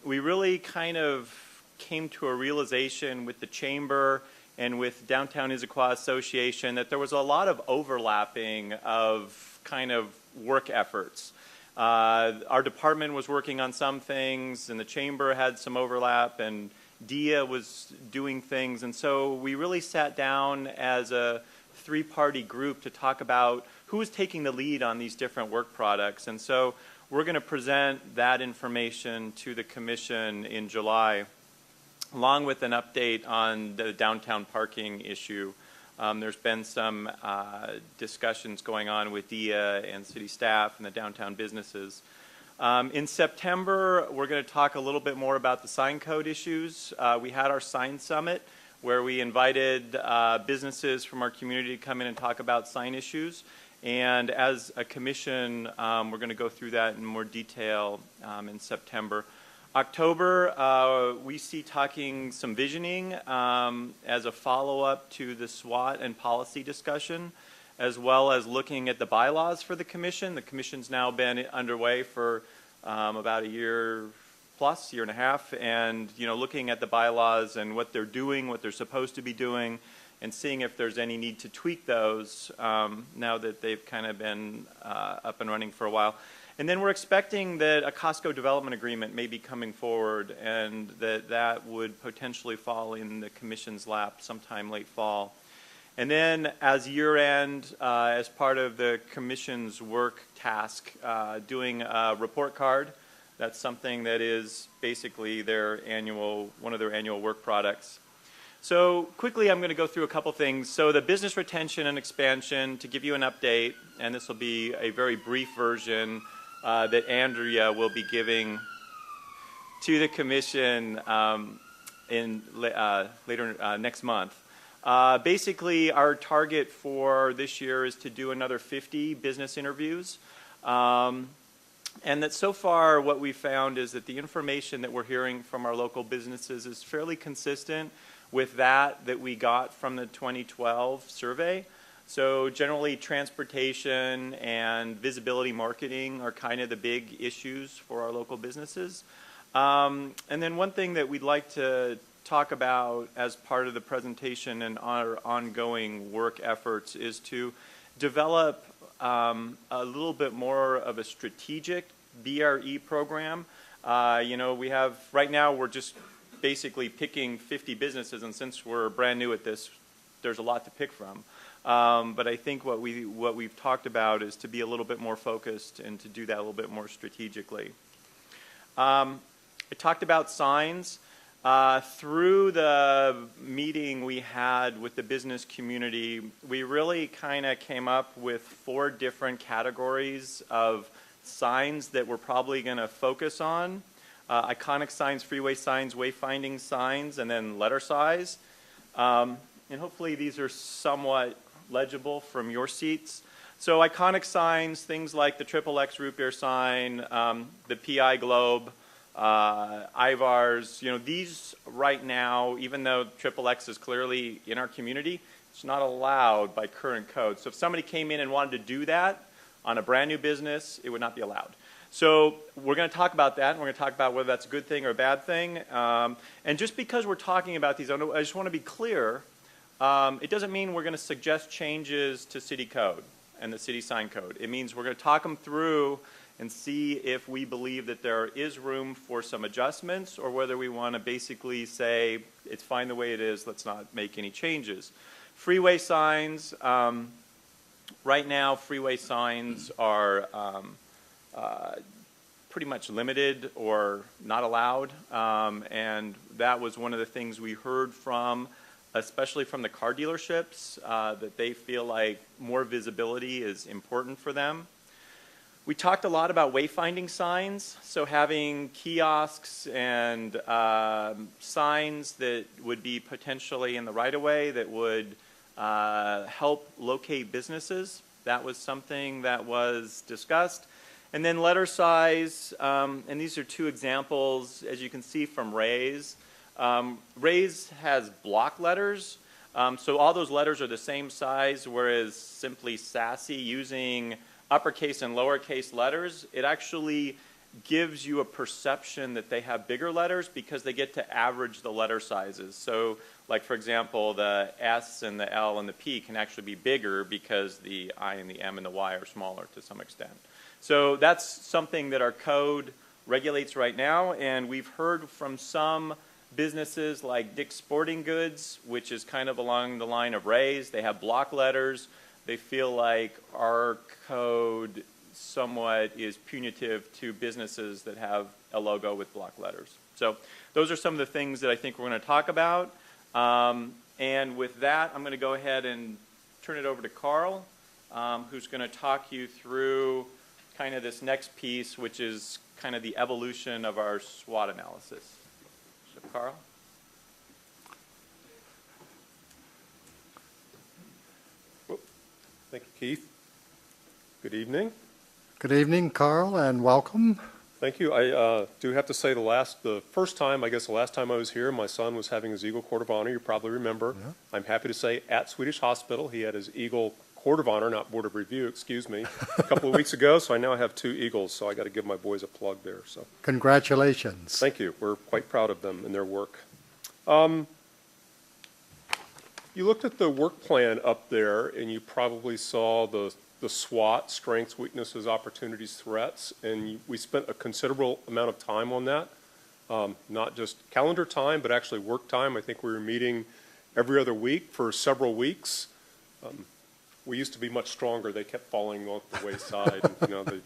we really kind of came to a realization with the Chamber and with Downtown Issaquah Association that there was a lot of overlapping of kind of work efforts. Our department was working on some things, and the Chamber had some overlap, and DIA was doing things, and so we really sat down as a three-party group to talk about who was taking the lead on these different work products. And so we're going to present that information to the Commission in July, along with an update on the downtown parking issue. There's been some discussions going on with DIA and city staff and the downtown businesses. In September, we're going to talk a little bit more about the sign code issues. We had our sign summit where we invited businesses from our community to come in and talk about sign issues. And as a commission, we're going to go through that in more detail in September. October, we see talking some visioning as a follow-up to the SWOT and policy discussion, as well as looking at the bylaws for the commission. The commission's now been underway for about a year plus, year and a half, and looking at the bylaws and what they're doing, what they're supposed to be doing, and seeing if there's any need to tweak those now that they've kind of been up and running for a while. And then we're expecting that a Costco development agreement may be coming forward, and that would potentially fall in the Commission's lap sometime late fall. And then as year-end, as part of the Commission's work task, doing a report card. That's something that is basically one of their annual work products. So quickly, I'm going to go through a couple things. So the business retention and expansion, to give you an update, and this will be a very brief version that Andrea will be giving to the commission later next month. Basically, our target for this year is to do another 50 business interviews. And that so far what we found is that the information that we're hearing from our local businesses is fairly consistent with that we got from the 2012 survey. So generally transportation and visibility marketing are kind of the big issues for our local businesses. And then one thing that we'd like to talk about as part of the presentation and our ongoing work efforts is to develop a little bit more of a strategic BRE program. You know, we have, right now we're just basically picking 50 businesses, and since we're brand new at this, there's a lot to pick from. But I think what we've talked about is to be a little bit more focused and to do that a little bit more strategically. I talked about signs. Through the meeting we had with the business community, we really kind of came up with 4 different categories of signs that we're probably going to focus on. Iconic signs, freeway signs, wayfinding signs, and then letter size. And hopefully these are somewhat legible from your seats. So iconic signs, things like the XXX root beer sign, the PI globe, IVARs, you know, these right now, even though XXX is clearly in our community, it's not allowed by current code. So if somebody came in and wanted to do that on a brand new business, it would not be allowed. So we're going to talk about that, and we're going to talk about whether that's a good thing or a bad thing. And just because we're talking about these, I just want to be clear, it doesn't mean we're going to suggest changes to city code and the city sign code. It means we're going to talk them through and see if we believe that there is room for some adjustments, or whether we want to basically say it's fine the way it is, let's not make any changes. Freeway signs, right now freeway signs are pretty much limited or not allowed, and that was one of the things we heard from, especially from the car dealerships, that they feel like more visibility is important for them. We talked a lot about wayfinding signs, so having kiosks and signs that would be potentially in the right-of-way that would help locate businesses. That was something that was discussed. And then letter size, and these are 2 examples, as you can see from Ray's. Ray's has block letters, so all those letters are the same size, whereas simply Sassy using uppercase and lowercase letters, it actually gives you a perception that they have bigger letters because they get to average the letter sizes. So, like for example, the S and the L and the P can actually be bigger because the I and the M and the Y are smaller to some extent. So that's something that our code regulates right now, and we've heard from some businesses like Dick's Sporting Goods, which is kind of along the line of Ray's. They have block letters. They feel like our code somewhat is punitive to businesses that have a logo with block letters. So those are some of the things that I think we're going to talk about. And with that, I'm going to go ahead and turn it over to Carl, who's going to talk you through kind of this next piece, which is kind of the evolution of our SWOT analysis. So Carl? Thank you, Keith. Good evening. Good evening, Carl, and welcome. Thank you. I do have to say the last time I was here, my son was having his Eagle Court of Honor. You probably remember. Yeah. I'm happy to say at Swedish Hospital, he had his Eagle Court of Honor, not Board of Review, excuse me, a couple of weeks ago. So I now have 2 Eagles, so I got to give my boys a plug there. So congratulations. Thank you. We're quite proud of them and their work. You looked at the work plan up there, and you probably saw the SWOT, strengths, weaknesses, opportunities, threats, and we spent a considerable amount of time on that, not just calendar time, but actually work time. I think we were meeting every other week for several weeks. We used to be much stronger. They kept falling off the wayside. And,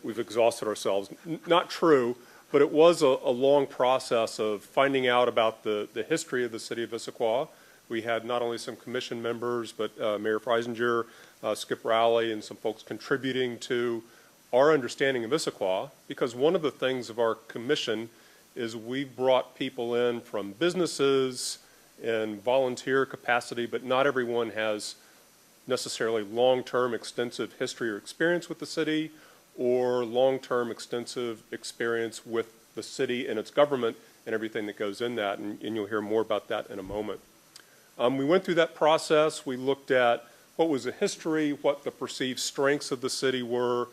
we've exhausted ourselves. Not true. But it was a long process of finding out about the history of the city of Issaquah. We had not only some commission members, but Mayor Freisinger, Skip Rowley, and some folks contributing to our understanding of Issaquah, because one of the things of our commission is we brought people in from businesses and volunteer capacity, but not everyone has necessarily long-term extensive history or experience with the city, or long-term extensive experience with the city and its government and everything that goes in that, and you'll hear more about that in a moment. We went through that process. We looked at what was the history, what the perceived strengths of the city were,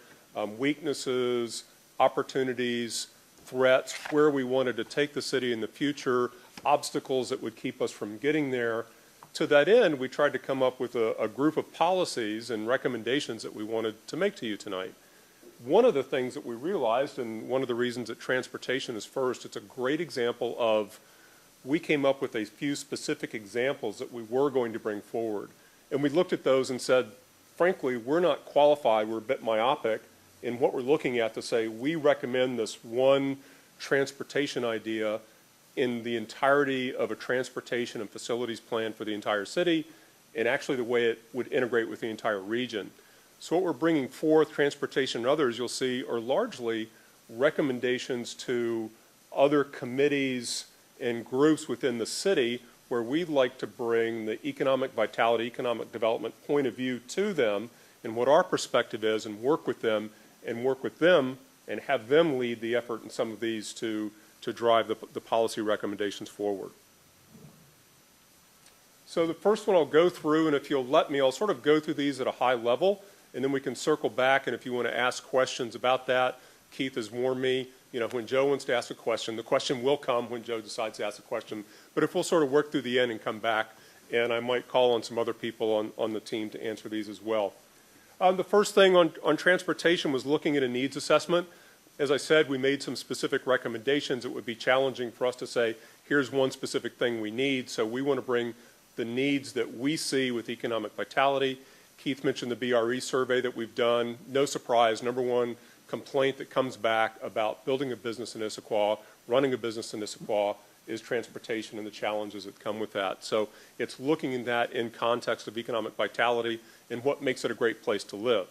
weaknesses, opportunities, threats, where we wanted to take the city in the future, obstacles that would keep us from getting there. To that end, we tried to come up with a group of policies and recommendations that we wanted to make to you tonight. One of the things that we realized, and one of the reasons that transportation is first, it's a great example of, we came up with a few specific examples that we were going to bring forward. And we looked at those and said, frankly, we're not qualified, we're a bit myopic in what we're looking at to say we recommend this one transportation idea in the entirety of a transportation and facilities plan for the entire city, and actually the way it would integrate with the entire region. So what we're bringing forth, transportation and others, you'll see, are largely recommendations to other committees and groups within the city where we'd like to bring the economic vitality, economic development point of view to them and what our perspective is, and work with them and have them lead the effort in some of these to drive the policy recommendations forward. So the first one I'll go through, and if you'll let me, I'll sort of go through these at a high level, and then we can circle back, and if you want to ask questions about that, Keith has warned me, when Joe wants to ask a question, the question will come when Joe decides to ask a question. But if we'll sort of work through the end and come back, and I might call on some other people on the team to answer these as well. The first thing on transportation was looking at a needs assessment. As I said, we made some specific recommendations. It would be challenging for us to say, here's one specific thing we need. So we want to bring the needs that we see with economic vitality. Keith mentioned the BRE survey that we've done. No surprise, number one complaint that comes back about building a business in Issaquah, running a business in Issaquah, is transportation and the challenges that come with that. So it's looking at that in context of economic vitality and what makes it a great place to live.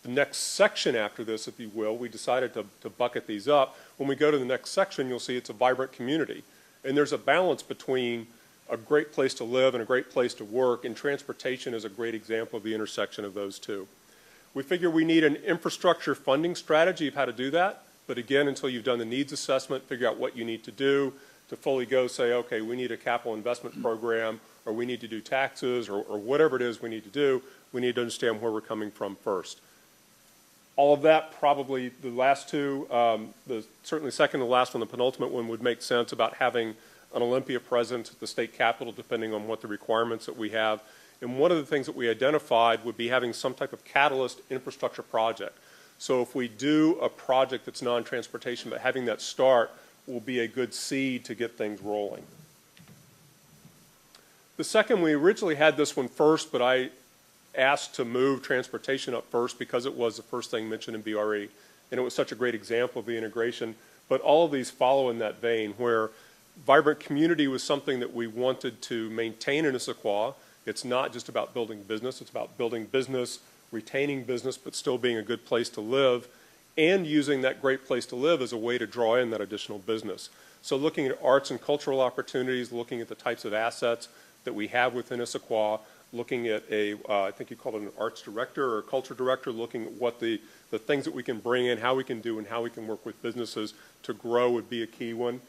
The next section after this, if you will, we decided to bucket these up. When we go to the next section, you'll see it's a vibrant community. And there's a balance between a great place to live and a great place to work, and transportation is a great example of the intersection of those two. We figure we need an infrastructure funding strategy of how to do that. But again, until you've done the needs assessment, figure out what you need to do to fully go say, okay, we need a capital investment program, or we need to do taxes, or whatever it is we need to do, we need to understand where we're coming from first. All of that, probably the last two, certainly second to last one, the penultimate one, would make sense about having an Olympia presence at the state capitol, depending on what the requirements that we have. And one of the things that we identified would be having some type of catalyst infrastructure project. So if we do a project that's non-transportation, but having that start will be a good seed to get things rolling. The second, we originally had this one first, but I asked to move transportation up first because it was the first thing mentioned in BRE. And it was such a great example of the integration. But all of these follow in that vein, where vibrant community was something that we wanted to maintain in Issaquah. It's not just about building business, it's about building business, retaining business, but still being a good place to live, and using that great place to live as a way to draw in that additional business. So looking at arts and cultural opportunities, looking at the types of assets that we have within Issaquah, looking at I think you called it an arts director or a culture director, looking at what the things that we can bring in, how we can do, and how we can work with businesses to grow would be a key one.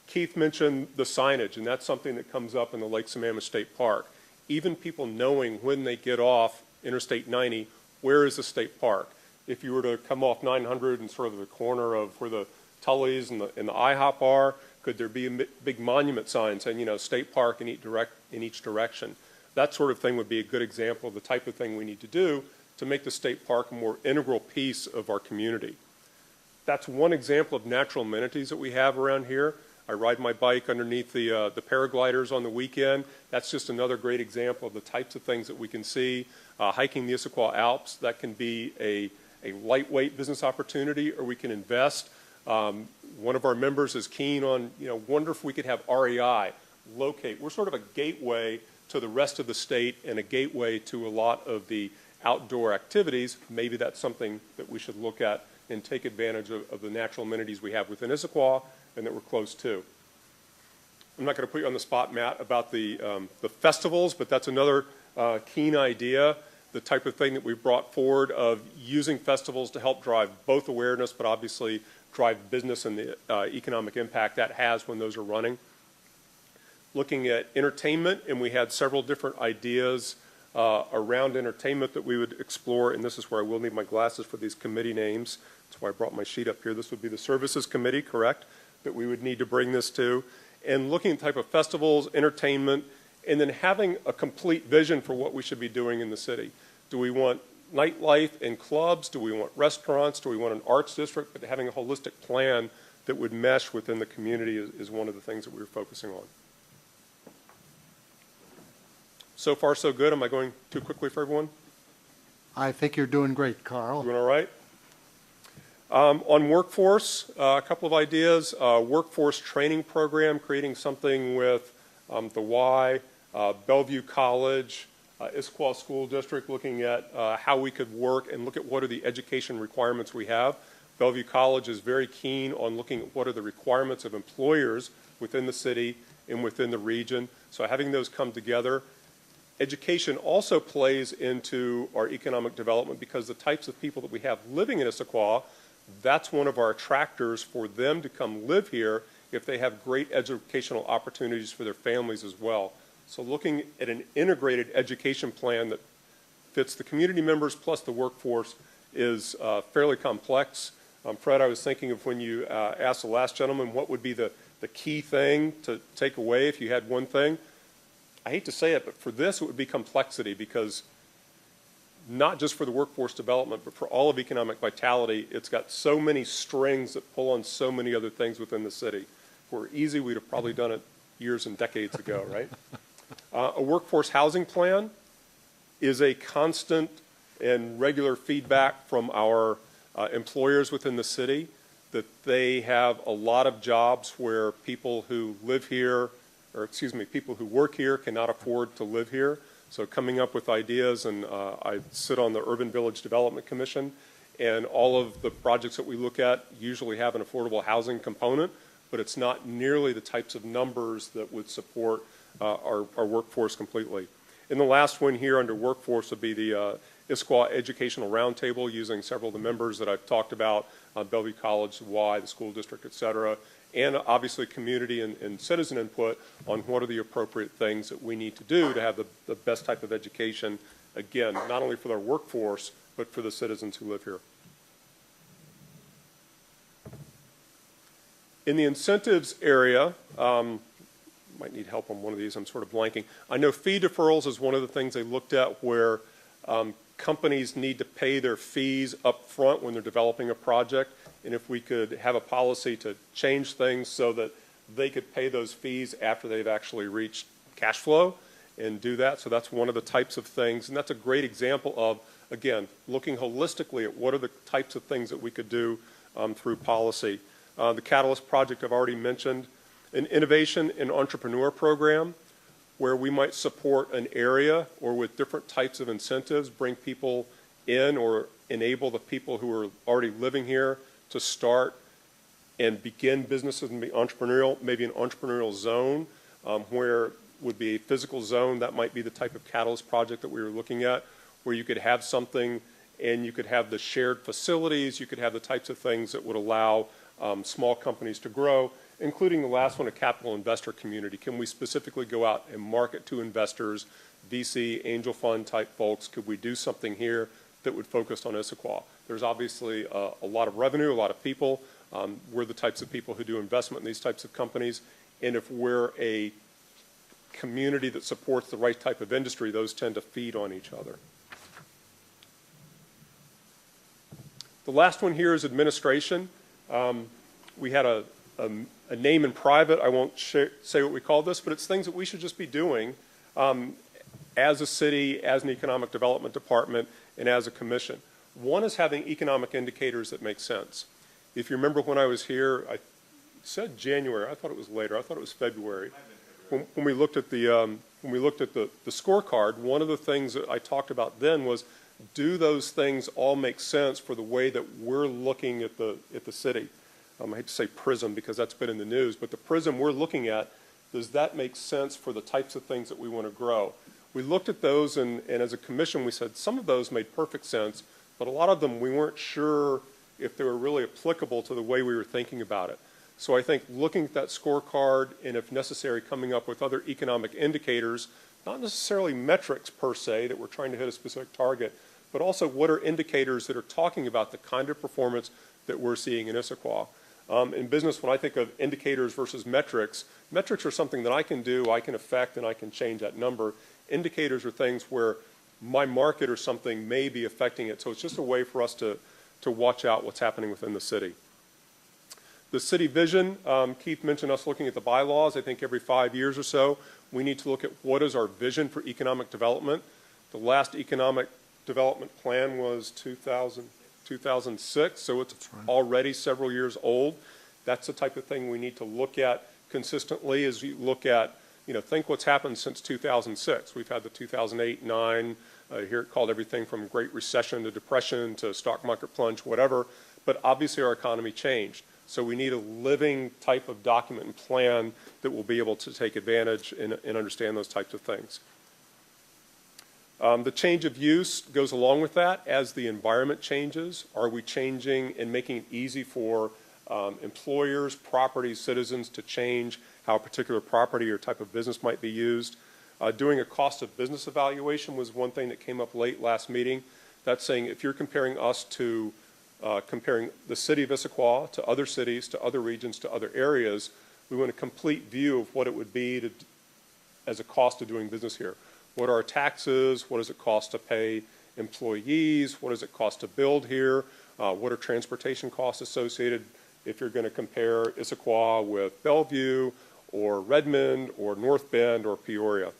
Keith mentioned the signage, and that's something that comes up in the Lake Sammamish State Park. Even people knowing when they get off Interstate 90, where is the state park? If you were to come off 900 and sort of the corner of where the Tully's and the IHOP are, could there be a big monument sign saying, state park in each direction? That sort of thing would be a good example of the type of thing we need to do to make the state park a more integral piece of our community. That's one example of natural amenities that we have around here. I ride my bike underneath the paragliders on the weekend. That's just another great example of the types of things that we can see. Hiking the Issaquah Alps, that can be a lightweight business opportunity, or we can invest. One of our members is keen on, wonder if we could have REI locate. We're sort of a gateway to the rest of the state and a gateway to a lot of the outdoor activities. Maybe that's something that we should look at and take advantage of the natural amenities we have within Issaquah and that we're close to. I'm not going to put you on the spot, Matt, about the festivals, but that's another keen idea, the type of thing that we've brought forward of using festivals to help drive both awareness, but obviously drive business and the economic impact that has when those are running. Looking at entertainment, and we had several different ideas around entertainment that we would explore, and this is where I will need my glasses for these committee names. That's why I brought my sheet up here. This would be the Services Committee, correct, that we would need to bring this to. And looking at the type of festivals, entertainment, and then having a complete vision for what we should be doing in the city. Do we want nightlife and clubs? Do we want restaurants? Do we want an arts district? But having a holistic plan that would mesh within the community is one of the things that we were focusing on. So far, so good. Am I going too quickly for everyone? I think you're doing great, Carl. Doing all right? On workforce, a couple of ideas. Workforce training program, creating something with the Y, Bellevue College, Issaquah School District, looking at how we could work and look at what are the education requirements we have. Bellevue College is very keen on looking at what are the requirements of employers within the city and within the region. So having those come together. Education also plays into our economic development because the types of people that we have living in Issaquah, that's one of our attractors for them to come live here if they have great educational opportunities for their families as well. So looking at an integrated education plan that fits the community members plus the workforce is fairly complex. Fred, I was thinking of when you asked the last gentleman what would be the key thing to take away if you had one thing. I hate to say it, but for this it would be complexity, because not just for the workforce development, but for all of economic vitality, it's got so many strings that pull on so many other things within the city. If it were easy, we'd have probably done it years and decades ago, right? A workforce housing plan is a constant and regular feedback from our employers within the city that they have a lot of jobs where people who live here, or excuse me, people who work here cannot afford to live here. So coming up with ideas, and I sit on the Urban Village Development Commission, and all of the projects that we look at usually have an affordable housing component, but it's not nearly the types of numbers that would support our workforce completely. And the last one here under workforce would be the Issaquah Educational Roundtable, using several of the members that I've talked about, Bellevue College, Y, the school district, et cetera, and obviously community and citizen input on what are the appropriate things that we need to do to have the best type of education, again, not only for our workforce, but for the citizens who live here. In the incentives area, might need help on one of these, I'm sort of blanking. I know fee deferrals is one of the things they looked at where companies need to pay their fees up front when they're developing a project, and if we could have a policy to change things so that they could pay those fees after they've actually reached cash flow and do that. So that's one of the types of things, and that's a great example of, again, looking holistically at what are the types of things that we could do through policy. The Catalyst Project I've already mentioned, an innovation and entrepreneur program where we might support an area or with different types of incentives, bring people in or enable the people who are already living here to start and begin businesses and be entrepreneurial, maybe an entrepreneurial zone where would be a physical zone. That might be the type of Catalyst project that we were looking at, where you could have something and you could have the shared facilities, you could have the types of things that would allow small companies to grow, including the last one, a capital investor community. Can we specifically go out and market to investors, VC, angel fund type folks? Could we do something here that would focus on Issaquah? There's obviously a lot of revenue, a lot of people. We're the types of people who do investment in these types of companies. And if we're a community that supports the right type of industry, those tend to feed on each other. The last one here is administration. We had a name in private. I won't say what we call this, but it's things that we should just be doing as a city, as an economic development department, and as a commission. One is having economic indicators that make sense. If you remember when I was here, said January. I thought it was later. I thought it was February. When we looked at the scorecard, one of the things that I talked about then was, do those things all make sense for the way that we're looking at the city? I hate to say prism because that's been in the news, but the prism we're looking at, does that make sense for the types of things that we want to grow? We looked at those, and as a commission, we said some of those made perfect sense, but a lot of them we weren't sure if they were really applicable to the way we were thinking about it. So I think looking at that scorecard and, if necessary, coming up with other economic indicators, not necessarily metrics per se that we're trying to hit a specific target, but also what are indicators that are talking about the kind of performance that we're seeing in Issaquah. In business, when I think of indicators versus metrics, metrics are something that I can do, I can affect, and I can change that number. Indicators are things where my market or something may be affecting it. So it's just a way for us to watch out what's happening within the city. The city vision, Keith mentioned us looking at the bylaws. I think every 5 years or so, we need to look at what is our vision for economic development. The last economic development plan was 2006, so it's already several years old. That's the type of thing we need to look at consistently as we look at, think what's happened since 2006. We've had the 2008-9, here it called everything from Great Recession to Depression to stock market plunge, whatever, but obviously our economy changed. So we need a living type of document and plan that will be able to take advantage and understand those types of things. The change of use goes along with that. As the environment changes, are we changing and making it easy for employers, properties, citizens to change how a particular property or type of business might be used? Doing a cost of business evaluation was one thing that came up late last meeting. That's saying if you're comparing us to comparing the city of Issaquah to other cities, to other regions, to other areas, we want a complete view of what it would be as a cost of doing business here. What are our taxes? What does it cost to pay employees? What does it cost to build here? What are transportation costs associated if you're going to compare Issaquah with Bellevue or Redmond or North Bend or Peoria?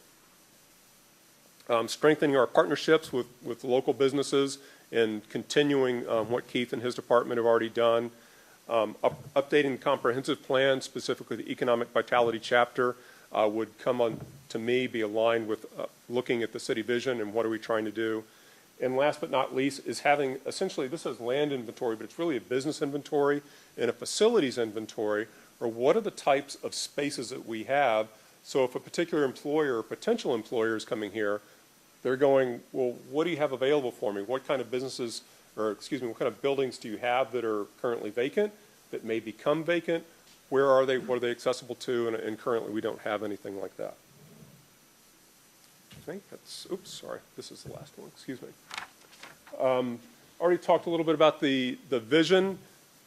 Strengthening our partnerships with local businesses and continuing what Keith and his department have already done. Updating the comprehensive plan, specifically the economic vitality chapter, would come on to me be aligned with looking at the city vision and what are we trying to do. And last but not least is having, essentially this is land inventory, but it's really a business inventory and a facilities inventory, or what are the types of spaces that we have. So if a particular employer or potential employer is coming here, they're going, well, what do you have available for me? What kind of businesses, or excuse me, what kind of buildings do you have that are currently vacant, that may become vacant? Where are they? What are they accessible to? And currently we don't have anything like that. I think that's, oops, sorry, this is the last one, excuse me. Already talked a little bit about the vision.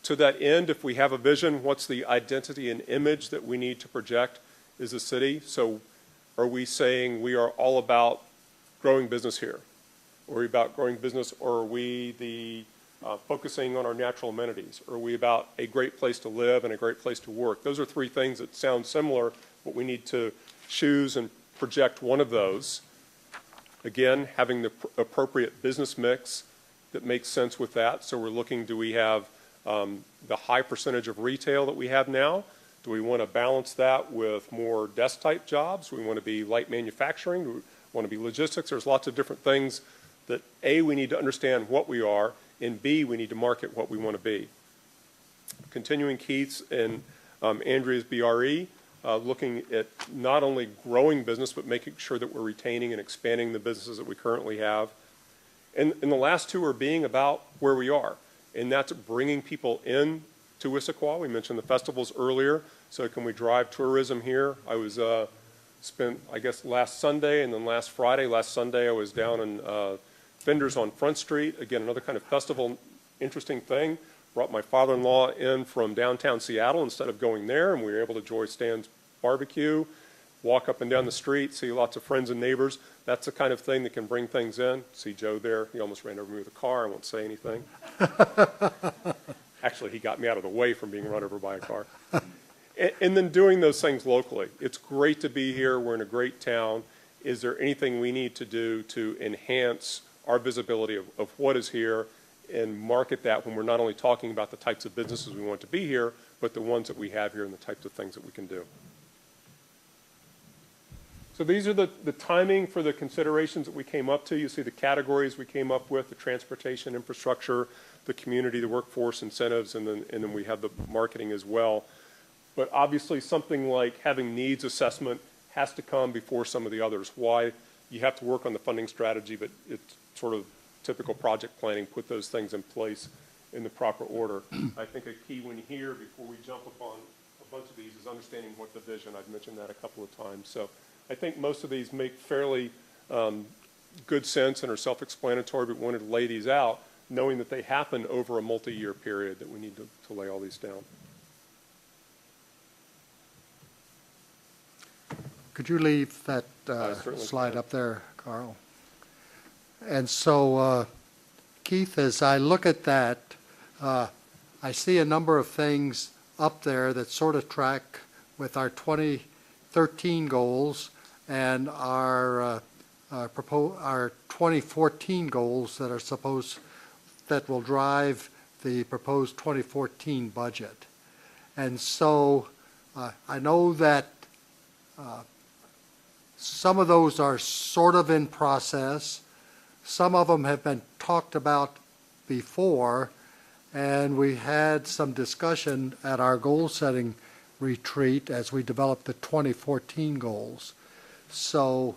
To that end, if we have a vision, what's the identity and image that we need to project as a city? So are we saying we are all about growing business here? Or are we about growing business, or are we focusing on our natural amenities? Or are we about a great place to live and a great place to work? Those are three things that sound similar, but we need to choose and project one of those. Again, having the appropriate business mix that makes sense with that. So we're looking, do we have the high percentage of retail that we have now? Do we want to balance that with more desk-type jobs? Do we want to be light manufacturing? Do we want to be logistics? There's lots of different things that, A, we need to understand what we are, and B, we need to market what we want to be. Continuing Keith's and Andrea's BRE, looking at not only growing business, but making sure that we're retaining and expanding the businesses that we currently have. And the last two are being about where we are, and that's bringing people in to Issaquah. We mentioned the festivals earlier, so can we drive tourism here? I was spent, I guess, last Sunday and then last Friday. Last Sunday I was down in Vendors on Front Street. Again, another kind of festival, interesting thing. Brought my father-in-law in from downtown Seattle instead of going there, and we were able to enjoy Stan's barbecue, walk up and down the street, see lots of friends and neighbors. That's the kind of thing that can bring things in. See Joe there. He almost ran over me with a car. I won't say anything. Actually, he got me out of the way from being run over by a car. And then doing those things locally. It's great to be here. We're in a great town. Is there anything we need to do to enhance our visibility of what is here and market that when we're not only talking about the types of businesses we want to be here, but the ones that we have here and the types of things that we can do. So these are the timing for the considerations that we came up to. You see the categories we came up with: the transportation, infrastructure, the community, the workforce, incentives, and then we have the marketing as well. But obviously something like having needs assessment has to come before some of the others. Why? You have to work on the funding strategy, but it's sort of typical project planning, put those things in place in the proper order. I think a key one here, before we jump upon a bunch of these, is understanding what the vision. I've mentioned that a couple of times. So I think most of these make fairly good sense and are self-explanatory, but we wanted to lay these out, knowing that they happen over a multi-year period, that we need to lay all these down. Could you leave that slide up there, Carl? And so, Keith, as I look at that, I see a number of things up there that sort of track with our 2013 goals and our 2014 goals that will drive the proposed 2014 budget. And so I know that some of those are sort of in process. Some of them have been talked about before, and we had some discussion at our goal-setting retreat as we developed the 2014 goals. So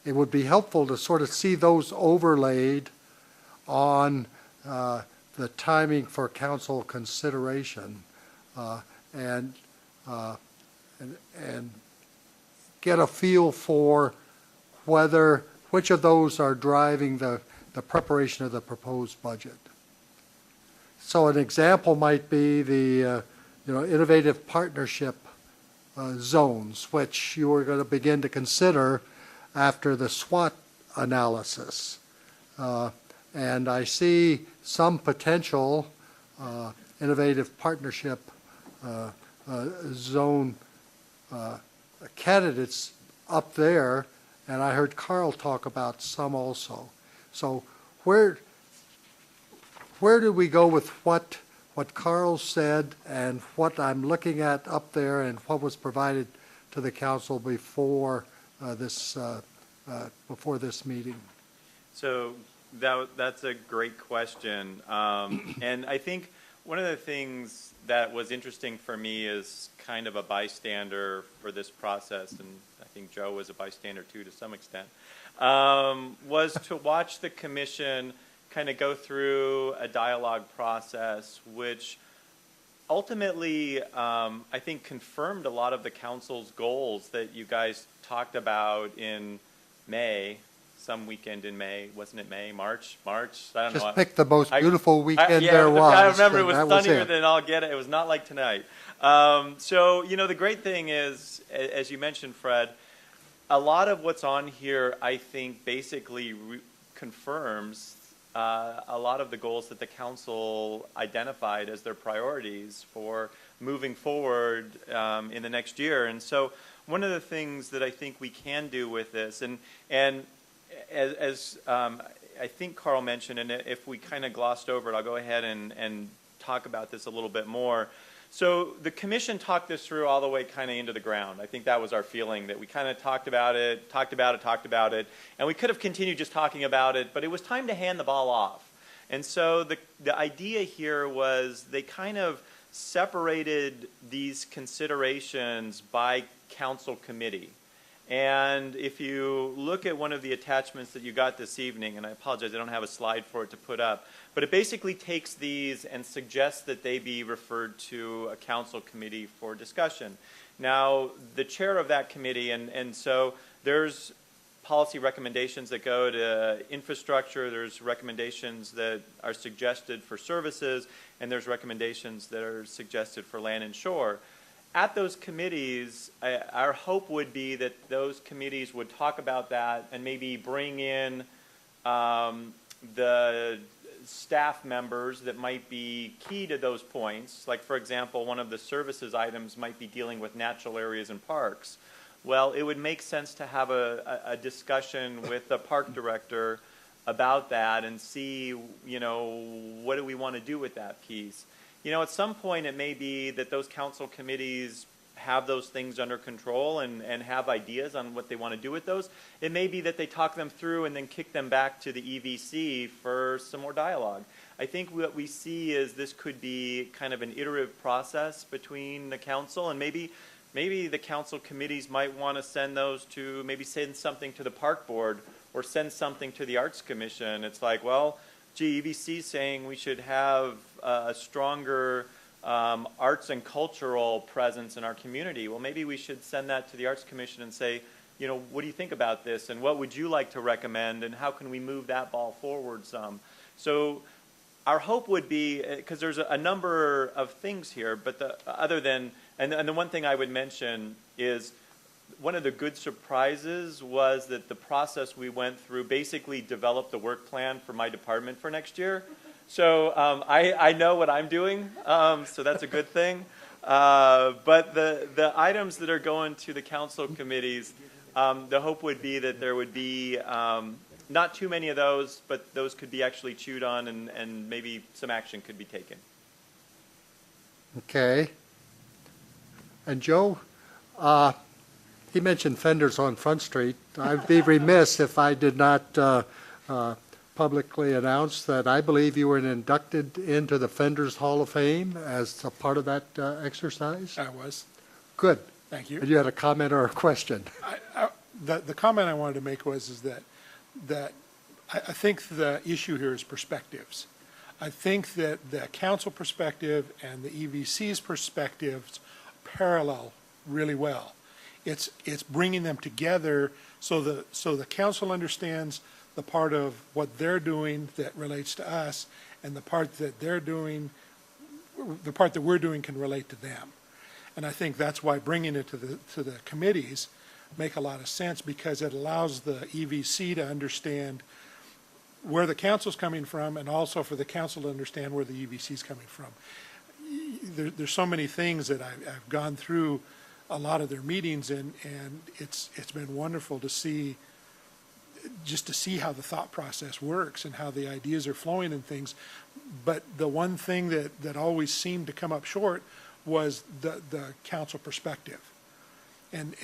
it would be helpful to sort of see those overlaid on the timing for council consideration and get a feel for which of those are driving the preparation of the proposed budget. So an example might be the innovative partnership zones, which you are going to begin to consider after the SWOT analysis. And I see some potential innovative partnership zone candidates up there, and I heard Carl talk about some also. So where do we go with what Carl said and what I'm looking at up there and what was provided to the council before this meeting? So that's a great question. And I think one of the things that was interesting for me as kind of a bystander for this process, and I think Joe was a bystander too to some extent, was to watch the commission kind of go through a dialogue process which ultimately I think confirmed a lot of the council's goals that you guys talked about in May. Some weekend in May, wasn't it May, March? I don't know. Just pick the most beautiful weekend there was. I remember it was sunnier than I'll get it. It was not like tonight. So, the great thing is, as you mentioned, Fred, a lot of what's on here, I think, basically confirms a lot of the goals that the council identified as their priorities for moving forward in the next year. And so one of the things that I think we can do with this, and as I think Carl mentioned, and if we kind of glossed over it, I'll go ahead and talk about this a little bit more. So the commission talked this through all the way kind of into the ground. I think that was our feeling, that we kind of talked about it, and we could have continued just talking about it, but it was time to hand the ball off. And so the idea here was they kind of separated these considerations by council committee. And if you look at one of the attachments that you got this evening, and I apologize, I don't have a slide for it to put up, but it basically takes these and suggests that they be referred to a council committee for discussion. Now, the chair of that committee, and so there's policy recommendations that go to infrastructure, there's recommendations that are suggested for services, and there's recommendations that are suggested for land and shore. At those committees, our hope would be that those committees would talk about that and maybe bring in the staff members that might be key to those points. Like, for example, one of the services items might be dealing with natural areas and parks. Well, it would make sense to have a discussion with the park director about that and see, you know, what do we want to do with that piece. You know, at some point it may be that those council committees have those things under control and have ideas on what they want to do with those. It may be that they talk them through and then kick them back to the EVC for some more dialogue. I think what we see is this could be kind of an iterative process between the council, and maybe the council committees might want to send those to, maybe send something to the park board or send something to the arts commission. It's like, well, gee, EVC is saying we should have a stronger arts and cultural presence in our community. Well, maybe we should send that to the Arts Commission and say, you know, what do you think about this, and what would you like to recommend, and how can we move that ball forward some? So our hope would be, because there's a number of things here, but the one thing I would mention is one of the good surprises was that the process we went through basically developed the work plan for my department for next year. So I know what I'm doing, so that's a good thing. But the items that are going to the council committees, the hope would be that there would be not too many of those, but those could be actually chewed on, and maybe some action could be taken. Okay. And Joe, he mentioned fenders on Front Street. I'd be remiss if I did not publicly announce that I believe you were inducted into the Fenders Hall of Fame as a part of that exercise. I was. Good. Thank you. And you had a comment or a question? The comment I wanted to make was that I think the issue here is perspectives. I think that the council perspective and the EVC's perspectives parallel really well. It's bringing them together so the council understands the part of what they're doing that relates to us, and the part that we're doing can relate to them. And I think that's why bringing it to the committees make a lot of sense, because it allows the EVC to understand where the council's coming from, and also for the council to understand where the EVC's coming from. There's so many things that I've gone through a lot of their meetings, and it's been wonderful to see, just to see how the thought process works and how the ideas are flowing and things. But the one thing that always seemed to come up short was the council perspective. And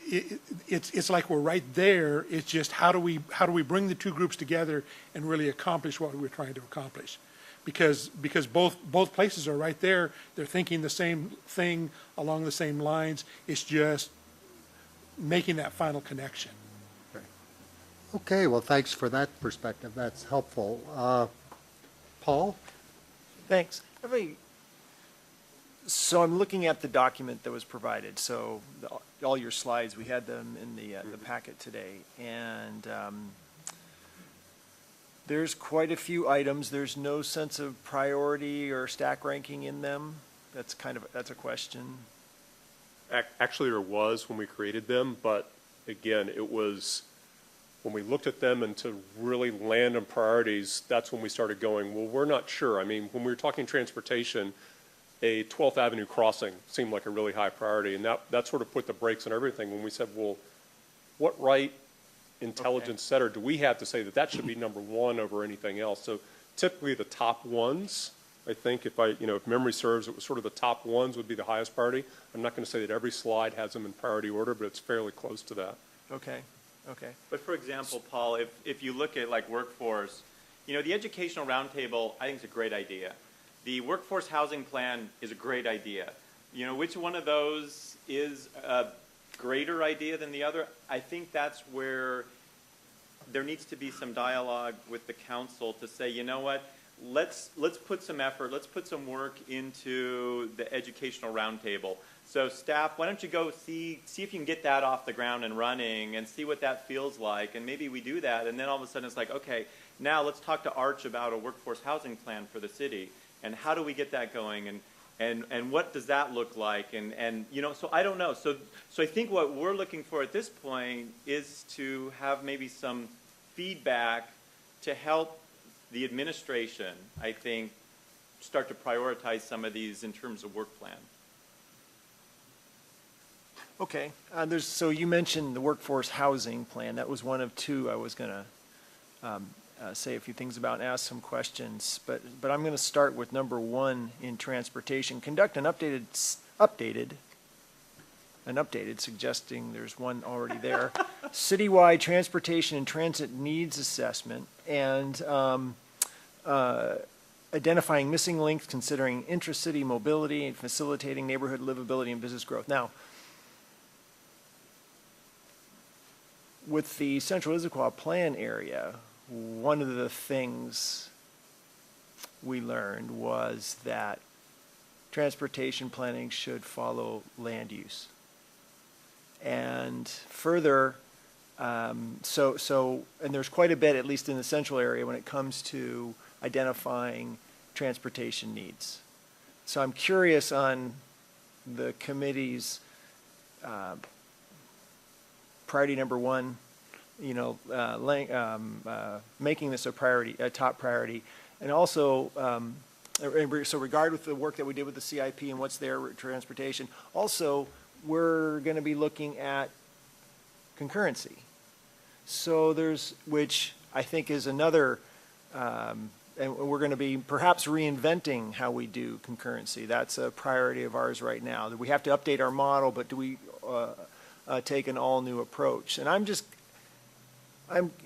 it's like we're right there. It's just how do we bring the two groups together and really accomplish what we're trying to accomplish? Because both places are right there. They're thinking the same thing along the same lines. It's just making that final connection. Okay, well, thanks for that perspective. That's helpful. Paul? Thanks. So I'm looking at the document that was provided. So all your slides, we had them in the packet today, and there's quite a few items. There's no sense of priority or stack ranking in them. That's a question. Actually, there was when we created them, but again, it was when we looked at them and to really land on priorities, that's when we started going, well, we're not sure. I mean, when we were talking transportation, a 12th Avenue crossing seemed like a really high priority, and that sort of put the brakes on everything when we said, well, what right intelligence setter do we have to say that should be number one over anything else? So typically the top ones, I think, if memory serves, it was sort of the top ones would be the highest priority. I'm not going to say that every slide has them in priority order, but it's fairly close to that. Okay. But for example, Paul, if you look at like workforce, the educational roundtable, I think is a great idea. The workforce housing plan is a great idea. Which one of those is a greater idea than the other? I think that's where there needs to be some dialogue with the council to say, you know what, let's put some effort, let's put some work into the educational roundtable. So staff, why don't you go see if you can get that off the ground and running and see what that feels like, and maybe we do that, and then all of a sudden it's like, okay, now let's talk to Arch about a workforce housing plan for the city, and how do we get that going, and what does that look like, and so I don't know. So I think what we're looking for at this point is to have maybe some feedback to help the administration, I think, start to prioritize some of these in terms of work plan. Okay. So you mentioned the workforce housing plan. That was one of two I was going to say a few things about and ask some questions. But I'm going to start with number 1 in transportation. Conduct an updated, suggesting there's one already there, citywide transportation and transit needs assessment, and identifying missing links, considering intracity mobility and facilitating neighborhood livability and business growth. Now, with the Central Issaquah Plan area, one of the things we learned was that transportation planning should follow land use. And further, and there's quite a bit, at least in the central area, when it comes to identifying transportation needs. So I'm curious on the committee's priority number 1, making this a top priority, and also, so regard with the work that we did with the CIP and what's there with transportation. Also, we're going to be looking at concurrency. So which I think is another, and we're going to be perhaps reinventing how we do concurrency. That's a priority of ours right now. We have to update our model, but do we take an all-new approach? And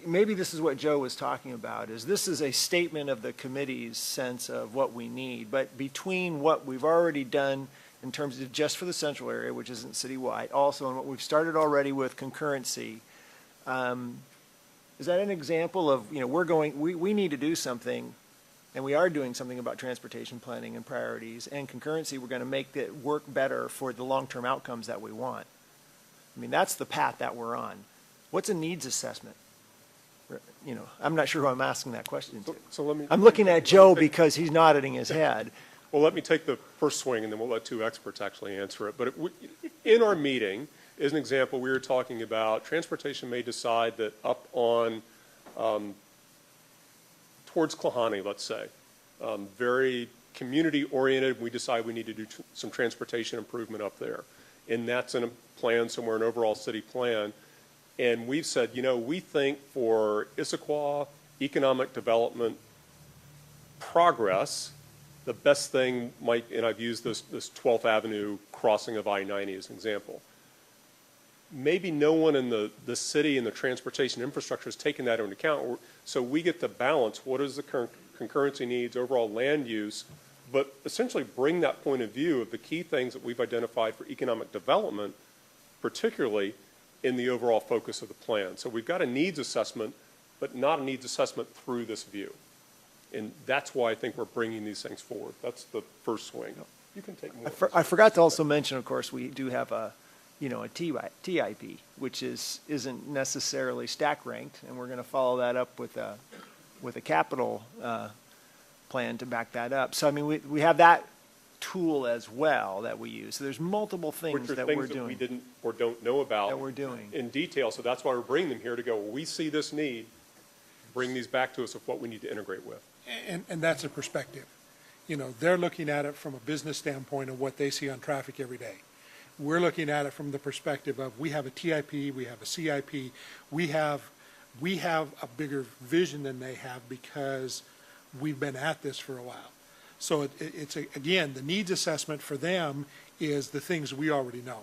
maybe this is what Joe was talking about, is this is a statement of the committee's sense of what we need, but between what we've already done in terms of just for the central area, which isn't citywide, also and what we've started already with concurrency, is that an example of, we need to do something, and we are doing something about transportation planning and priorities, and concurrency, we're going to make it work better for the long-term outcomes that we want. I mean, that's the path that we're on. What's a needs assessment? I'm not sure who I'm asking that question to. I'm looking at Joe because he's nodding his head. Well, let me take the first swing, and then we'll let 2 experts actually answer it. But in our meeting, as an example, we were talking about transportation may decide that up on towards Klahani, let's say, very community-oriented, we decide we need to do some transportation improvement up there. And that's in a plan somewhere, an overall city plan. And we've said, we think for Issaquah economic development progress, the best thing might, and I've used this 12th Avenue crossing of I-90 as an example. Maybe no one in the city and the transportation infrastructure has taken that into account. So we get to balance what is the current concurrency needs, overall land use, but essentially bring that point of view of the key things that we've identified for economic development, particularly in the overall focus of the plan. So we've got a needs assessment, but not a needs assessment through this view. And that's why I think we're bringing these things forward. That's the first swing. You can take more. I forgot to also mention, of course, we do have a TIP, which isn't necessarily stack ranked, and we're going to follow that up with a capital plan to back that up. So I mean, we have that tool as well that we use. So there's multiple things that we're doing. That we didn't or don't know about that we're doing in detail. So that's why we're bringing them here to go, well, we see this need, bring these back to us of what we need to integrate with. And that's a perspective. They're looking at it from a business standpoint of what they see on traffic every day. We're looking at it from the perspective of we have a TIP, we have a CIP, we have a bigger vision than they have because we've been at this for a while. So again, the needs assessment for them is the things we already know.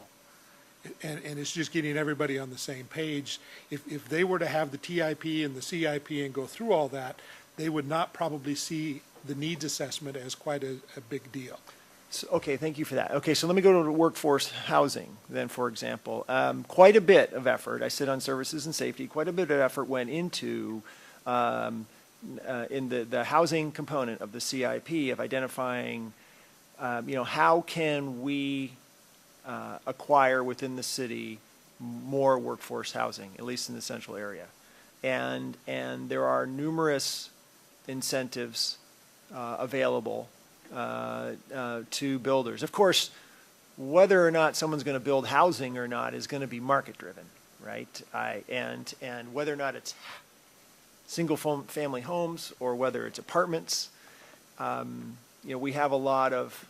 And it's just getting everybody on the same page. If they were to have the TIP and the CIP and go through all that, they would not probably see the needs assessment as quite a big deal. So, okay, thank you for that. Okay, so let me go to workforce housing then, for example. Quite a bit of effort, I sit on services and safety, quite a bit of effort went into in the housing component of the CIP of identifying, how can we acquire within the city more workforce housing, at least in the central area. And there are numerous incentives available to builders. Of course, whether or not someone's going to build housing or not is going to be market driven, right? And whether or not it's single family homes or whether it's apartments, we have a lot of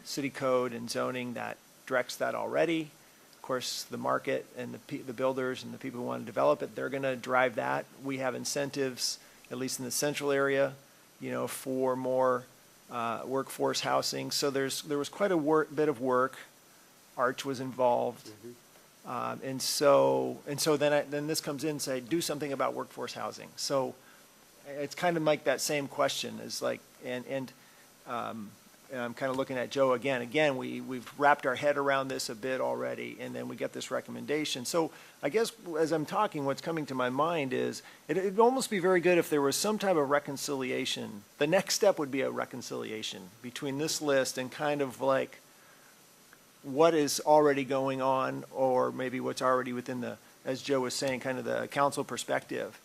city code and zoning that directs that already. Of course, the market and the builders and the people who want to develop it, they're going to drive that. We have incentives, at least in the central area, for more workforce housing. So there was quite a bit of work. Arch was involved. And so then this comes in and say, do something about workforce housing. So it's kind of like that same question is like, and I'm kind of looking at Joe again. Again, we've wrapped our head around this a bit already, and then we get this recommendation. So I guess as I'm talking, what's coming to my mind is it'd almost be very good if there was some type of reconciliation. The next step would be a reconciliation between this list and kind of like what is already going on, or maybe what's already within the, as Joe was saying, kind of the council perspective.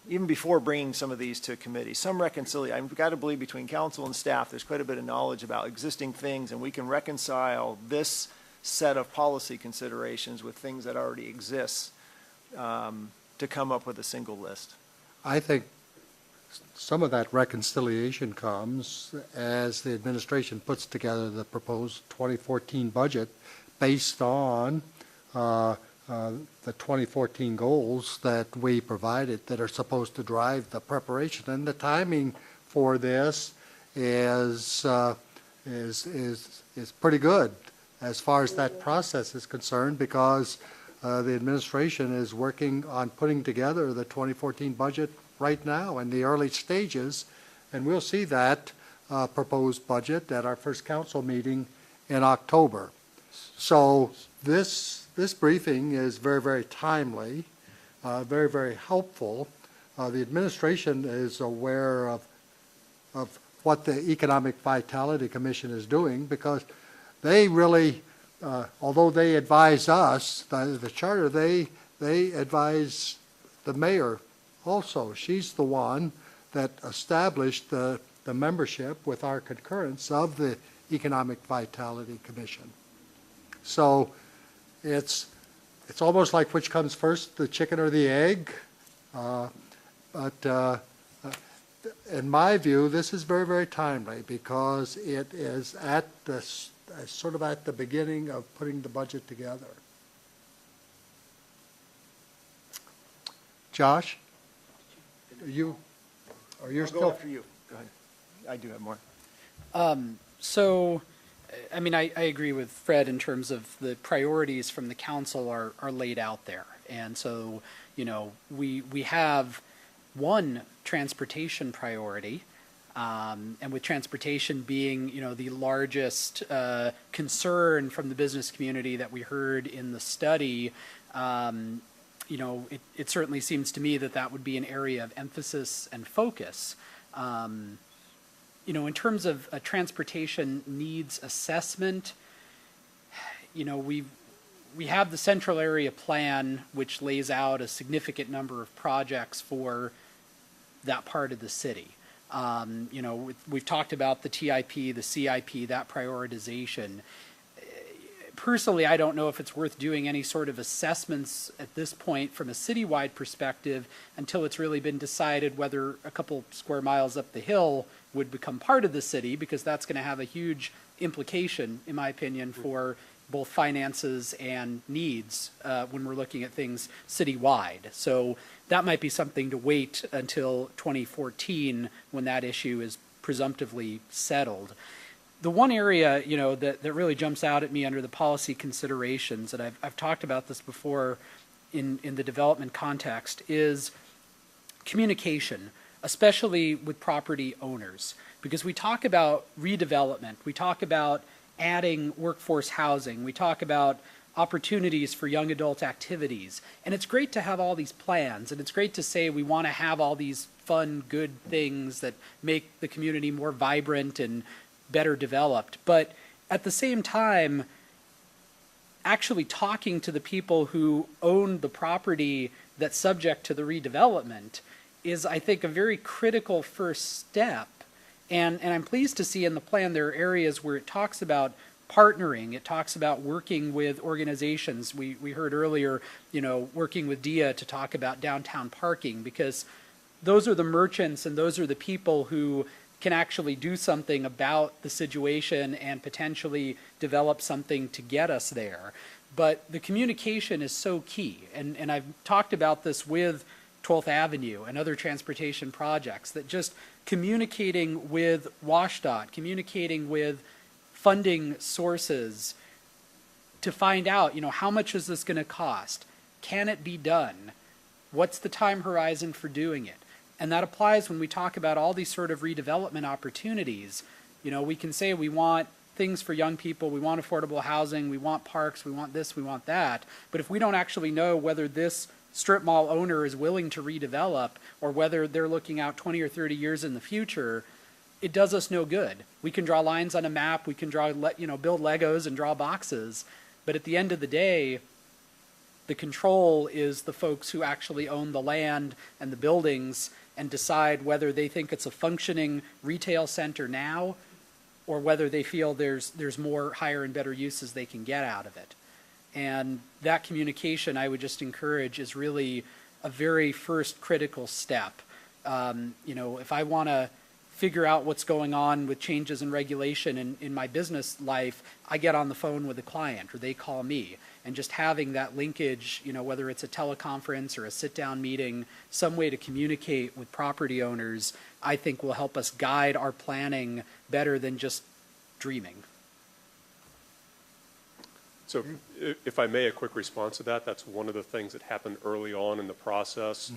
Even before bringing some of these to committee, some reconciliation. I've got to believe between council and staff, there's quite a bit of knowledge about existing things, and we can reconcile this set of policy considerations with things that already exist to come up with a single list. I think some of that reconciliation comes as the administration puts together the proposed 2014 budget based on the 2014 goals that we provided that are supposed to drive the preparation. And the timing for this is pretty good as far as that process is concerned, because the administration is working on putting together the 2014 budget right now in the early stages, and we'll see that proposed budget at our first council meeting in October. So this briefing is very, very timely, very, very helpful. The administration is aware of what the Economic Vitality Commission is doing, because they really, although they advise us, the charter, they advise the mayor also. She's the one that established the membership with our concurrence of the Economic Vitality Commission. So it's almost like which comes first, the chicken or the egg. But in my view, this is very, very timely, because it is at the sort of at the beginning of putting the budget together. Josh, you're I'll still go after you. Go ahead. I do have more. So, I mean, I agree with Fred in terms of the priorities from the council are laid out there. And so, we have one transportation priority, and with transportation being, the largest concern from the business community that we heard in the study, it certainly seems to me that would be an area of emphasis and focus. In terms of a transportation needs assessment, we have the central area plan, which lays out a significant number of projects for that part of the city. We've talked about the TIP, the CIP, that prioritization. Personally, I don't know if it's worth doing any sort of assessments at this point from a citywide perspective until it's really been decided whether a couple square miles up the hill would become part of the city, because that's going to have a huge implication, in my opinion, for both finances and needs when we're looking at things citywide. So that might be something to wait until 2014 when that issue is presumptively settled. The one area, that really jumps out at me under the policy considerations, and I've talked about this before in the development context, is communication, especially with property owners. Because we talk about redevelopment, we talk about adding workforce housing, we talk about opportunities for young adult activities. And it's great to have all these plans, and it's great to say we want to have all these fun, good things that make the community more vibrant and better developed. But at the same time, actually talking to the people who own the property that's subject to the redevelopment is, I think, a very critical first step. And I'm pleased to see in the plan there are areas where it talks about partnering. It talks about working with organizations. We heard earlier, working with DIA to talk about downtown parking, because those are the merchants and those are the people who can actually do something about the situation and potentially develop something to get us there. But the communication is so key, and I've talked about this with 12th Avenue and other transportation projects, that just communicating with WashDOT, communicating with funding sources to find out, how much is this going to cost? Can it be done? What's the time horizon for doing it? And that applies when we talk about all these sort of redevelopment opportunities. We can say we want things for young people, we want affordable housing, we want parks, we want this, we want that. But if we don't actually know whether this strip mall owner is willing to redevelop or whether they're looking out 20 or 30 years in the future, it does us no good. We can draw lines on a map, we can draw, build Legos and draw boxes, but at the end of the day, the control is the folks who actually own the land and the buildings and decide whether they think it's a functioning retail center now or whether they feel there's more higher and better uses they can get out of it. And that communication, I would just encourage, is really a very first critical step. If I want to figure out what's going on with changes in regulation in my business life, I get on the phone with a client or they call me. And just having that linkage, whether it's a teleconference or a sit-down meeting, some way to communicate with property owners, I think will help us guide our planning better than just dreaming. So if I may, a quick response to that, that's one of the things that happened early on in the process.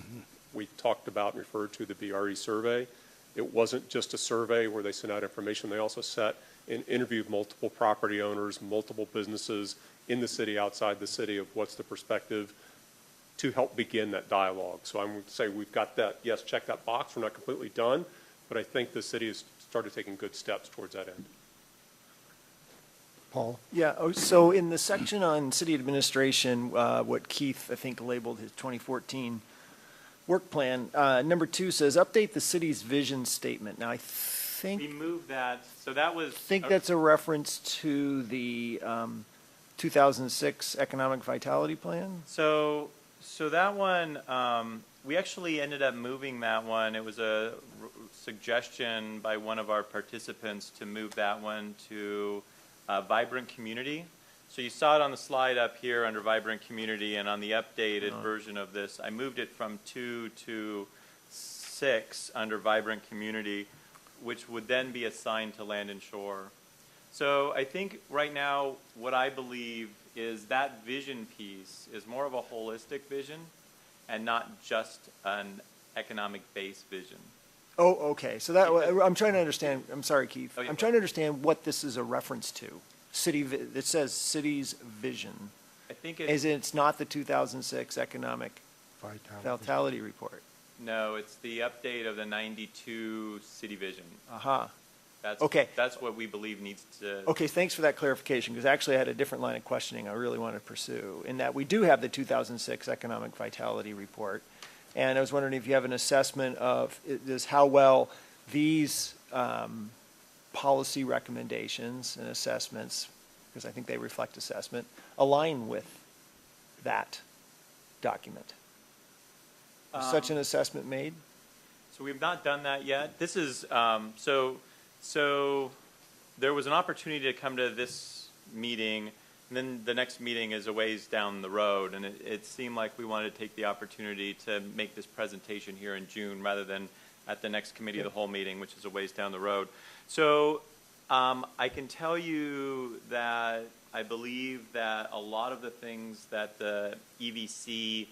We talked about and referred to the BRE survey. It wasn't just a survey where they sent out information. They also sat and interviewed multiple property owners, multiple businesses in the city, outside the city, of what's the perspective to help begin that dialogue. So I would say we've got that, yes, check that box. We're not completely done, but I think the city has started taking good steps towards that end. Paul? Yeah, so in the section on city administration, what Keith, I think, labeled his 2014 work plan, number 2 says, update the city's vision statement. Now, I think... We moved that, so that was... I think that's a reference to the 2006 Economic Vitality Plan? So that one, we actually ended up moving that one. It was a suggestion by one of our participants to move that one to Vibrant Community. So you saw it on the slide up here under Vibrant Community, and on the updated version of this, I moved it from 2 to 6 under Vibrant Community, which would then be assigned to Land and Shore. So I think right now what I believe is that vision piece is more of a holistic vision and not just an economic-based vision. Oh, okay. So that I'm trying to understand. I'm sorry, Keith. Oh, yeah. I'm trying to understand what this is a reference to. It says city's vision. I think it's not the 2006 Economic Vitality Report. No, it's the update of the 92 city vision. Aha. That's, okay. That's what we believe needs to... Okay, thanks for that clarification, because actually I had a different line of questioning I really want to pursue, in that we do have the 2006 Economic Vitality Report, and I was wondering if you have an assessment of how well these policy recommendations and assessments, because I think they reflect assessment, align with that document. Is such an assessment made? So we've not done that yet. This is, so there was an opportunity to come to this meeting, and then the next meeting is a ways down the road, and it seemed like we wanted to take the opportunity to make this presentation here in June rather than at the next committee of the whole meeting, which is a ways down the road. So I can tell you that I believe that a lot of the things that the EVC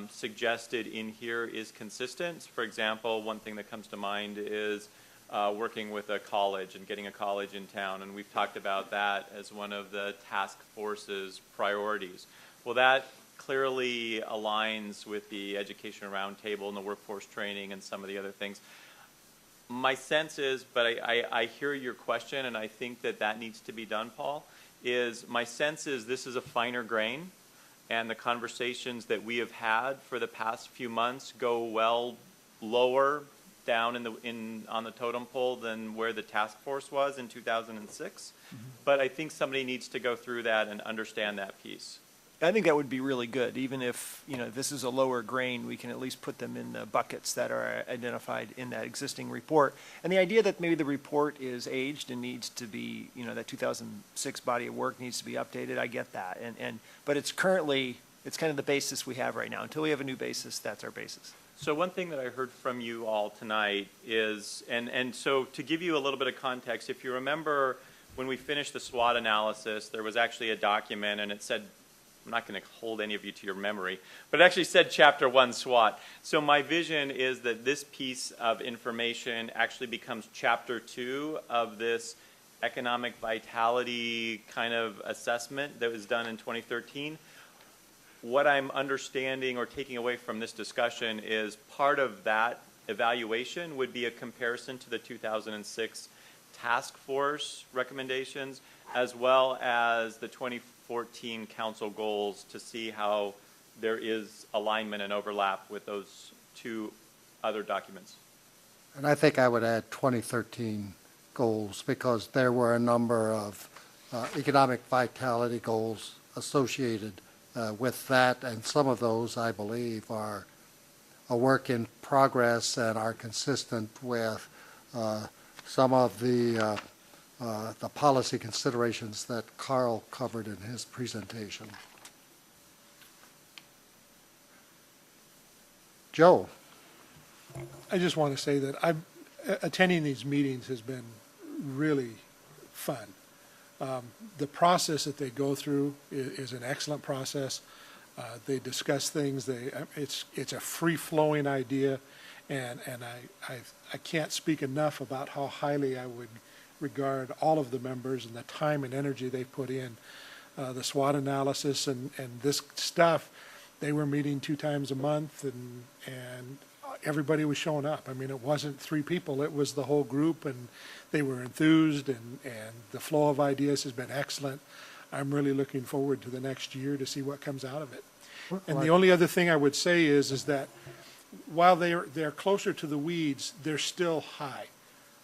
suggested in here is consistent. For example, one thing that comes to mind is working with a college and getting a college in town, and we've talked about that as one of the task force's priorities. Well, that clearly aligns with the education roundtable and the workforce training and some of the other things. My sense is, but I hear your question, and I think that that needs to be done, Paul, is my sense is this is a finer grain, and the conversations that we have had for the past few months go well lower down on the totem pole than where the task force was in 2006. Mm-hmm. But I think somebody needs to go through that and understand that piece. I think that would be really good. Even if, this is a lower grain, we can at least put them in the buckets that are identified in that existing report. And the idea that maybe the report is aged and needs to be, that 2006 body of work needs to be updated, I get that. But it's currently, it's kind of the basis we have right now. Until we have a new basis, that's our basis. So one thing that I heard from you all tonight is, and so to give you a little bit of context, if you remember when we finished the SWOT analysis, there was actually a document and it said, I'm not going to hold any of you to your memory, but it actually said Chapter 1 SWOT. So my vision is that this piece of information actually becomes Chapter 2 of this economic vitality kind of assessment that was done in 2013. What I'm understanding or taking away from this discussion is part of that evaluation would be a comparison to the 2006 task force recommendations as well as the 2014 council goals to see how there is alignment and overlap with those two other documents. And I think I would add 2013 goals because there were a number of economic vitality goals associated with that, and some of those, I believe, are a work in progress and are consistent with some of the policy considerations that Carl covered in his presentation. Joe. I just want to say that attending these meetings has been really fun. The process that they go through is an excellent process. They discuss things. It's a free-flowing idea, and I can't speak enough about how highly I would regard all of the members and the time and energy they put in. The SWOT analysis and this stuff, they were meeting 2 times a month, and everybody was showing up. I mean, it wasn't 3 people, it was the whole group, and they were enthused, and the flow of ideas has been excellent. I'm really looking forward to the next year to see what comes out of it. And the only other thing I would say is that while they're closer to the weeds, they're still high.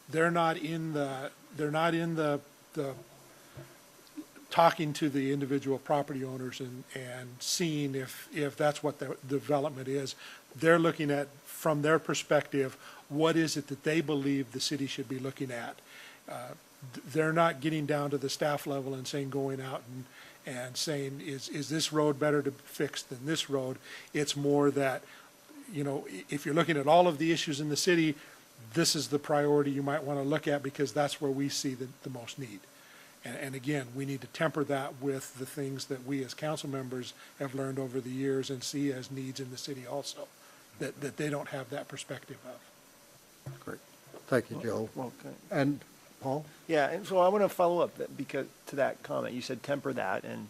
They're not in the talking to the individual property owners and seeing if that's what the development is. They're looking at, from their perspective, what is it that they believe the city should be looking at. They're not getting down to the staff level and going out and saying, is this road better to fix than this road? It's more that, if you're looking at all of the issues in the city, this is the priority you might want to look at because that's where we see the most need. And again, we need to temper that with the things that we as council members have learned over the years and see as needs in the city also, that they don't have that perspective of. Great. Thank you, Joe. Well, And Paul? Yeah, and so I want to follow up because to that comment. You said temper that, and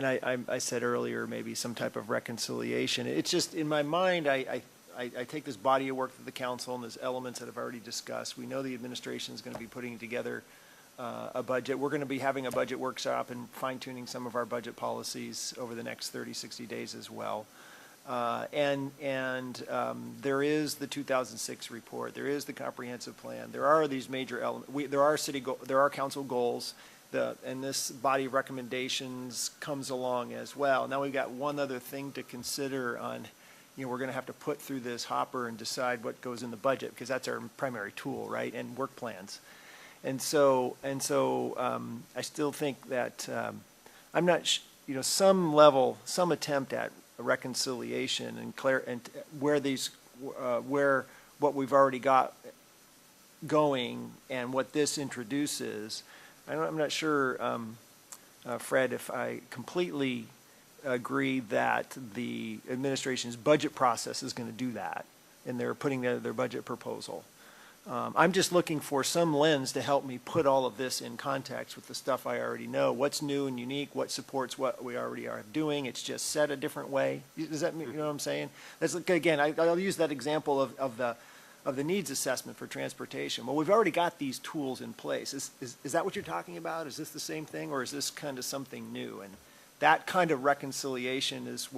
I said earlier maybe some type of reconciliation. It's just in my mind, I take this body of work to the council and there's elements that I've already discussed. We know the administration is going to be putting together a budget. We're going to be having a budget workshop and fine-tuning some of our budget policies over the next 30, 60 days as well. And there is the 2006 report. There is the comprehensive plan. There are these major elements. There are council goals. And this body of recommendations comes along as well. Now we've got one other thing to consider on, we're going to have to put through this hopper and decide what goes in the budget because that's our primary tool, right? And work plans. And so I still think that I'm not, some attempt at a reconciliation and where what we've already got going and what this introduces. I'm not sure, Fred, if I completely agree that the administration's budget process is going to do that, and they're putting together their budget proposal. I'm just looking for some lens to help me put all of this in context with the stuff I already know. What's new and unique? What supports what we already are doing? It's just said a different way. Does that mean, you know what I'm saying? That's, again, I'll use that example of the needs assessment for transportation. Well, we've already got these tools in place. Is that what you're talking about? Is this the same thing, or is this kind of something new? And that kind of reconciliation is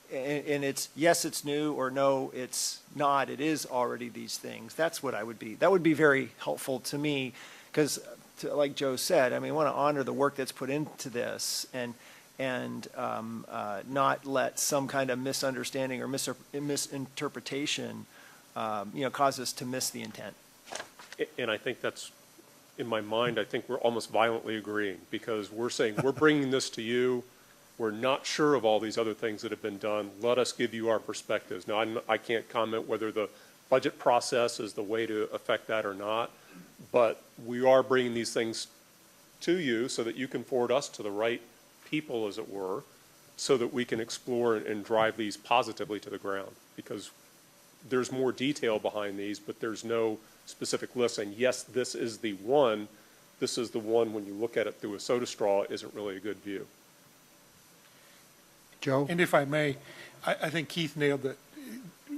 and it's, yes, it's new, or no, it's not. It is already these things. That's what that would be very helpful to me because, like Joe said, I mean, I want to honor the work that's put into this. And and not let some kind of misunderstanding or misinterpretation, cause us to miss the intent. And I think that's, in my mind, I think we're almost violently agreeing, because we're saying, we're bringing this to you. We're not sure of all these other things that have been done. Let us give you our perspectives. Now, I can't comment whether the budget process is the way to affect that or not, but we are bringing these things to you so that you can forward us to the right people, as it were, so that we can explore and drive these positively to the ground. Because there's more detail behind these, but there's no specific list. And yes, this is the one. This is the one, when you look at it through a soda straw, isn't really a good view. Joe? And if I may, I think Keith nailed it.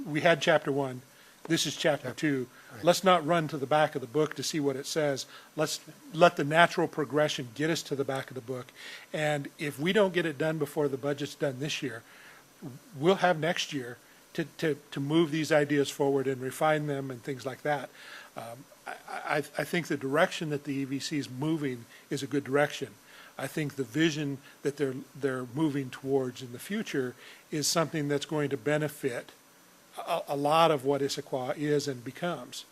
We had chapter 1. This is chapter 2. Right. Let's not run to the back of the book to see what it says. Let's let the natural progression get us to the back of the book. And if we don't get it done before the budget's done this year, we'll have next year to move these ideas forward and refine them and things like that. I think the direction that the EVC is moving is a good direction. I think the vision that they're moving towards in the future is something that's going to benefit a lot of what Issaquah is and becomes.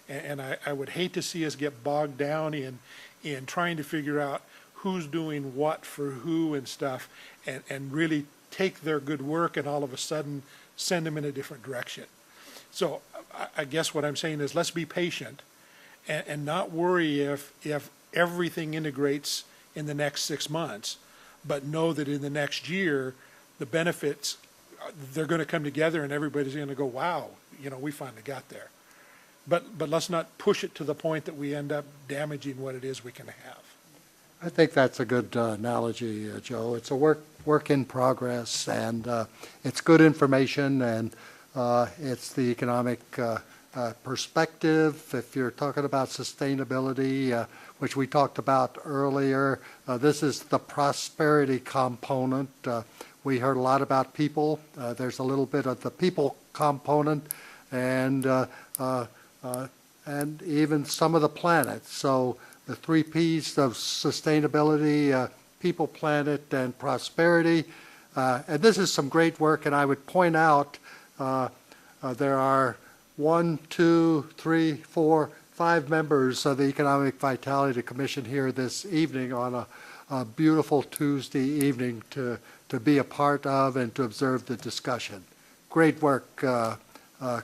And I would hate to see us get bogged down in trying to figure out who's doing what for who and stuff, and really take their good work and all of a sudden send them in a different direction. So I guess what I'm saying is, let's be patient and not worry if everything integrates in the next 6 months, but know that in the next year, the benefits, they're going to come together and everybody's going to go, wow, we finally got there. But let's not push it to the point that we end up damaging what it is we can have. I think that's a good analogy, Joe. It's a work in progress, and it's good information, and it's the economic perspective. If you're talking about sustainability, which we talked about earlier, this is the prosperity component. We heard a lot about people. There's a little bit of the people component, and even some of the planet. So the 3 Ps of sustainability, people, planet, and prosperity. And this is some great work, and I would point out there are 1, 2, 3, 4, 5 members of the Economic Vitality Commission here this evening on a beautiful Tuesday evening to be a part of and to observe the discussion. Great work,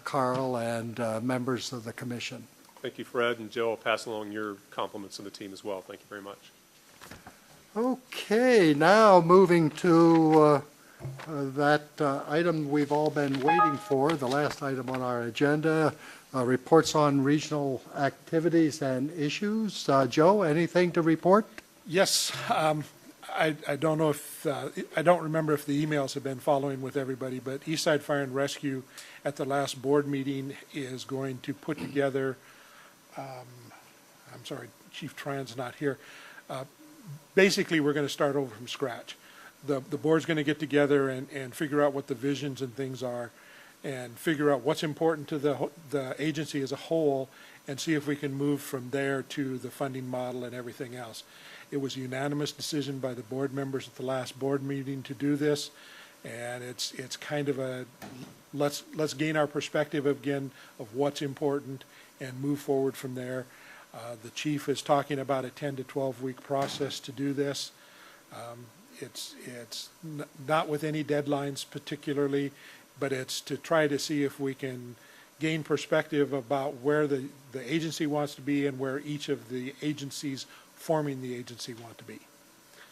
Carl, and members of the commission. Thank you, Fred, and Joe, I'll pass along your compliments to the team as well. Thank you very much. Okay, now moving to that item we've all been waiting for, the last item on our agenda, reports on regional activities and issues. Joe, anything to report? Yes. I don't know if, I don't remember if the emails have been following with everybody, but Eastside Fire and Rescue at the last board meeting is going to put together, I'm sorry, Chief Tran's not here. Basically, we're going to start over from scratch. The board's going to get together and figure out what the visions and things are, and figure out what's important to the agency as a whole, and see if we can move from there to the funding model and everything else. It was a unanimous decision by the board members at the last board meeting to do this, and it's kind of a let's gain our perspective again of what's important and move forward from there. The chief is talking about a 10 to 12 week process to do this. It's not with any deadlines particularly, but it's to try to see if we can gain perspective about where the agency wants to be and where each of the agencies forming the agency want to be.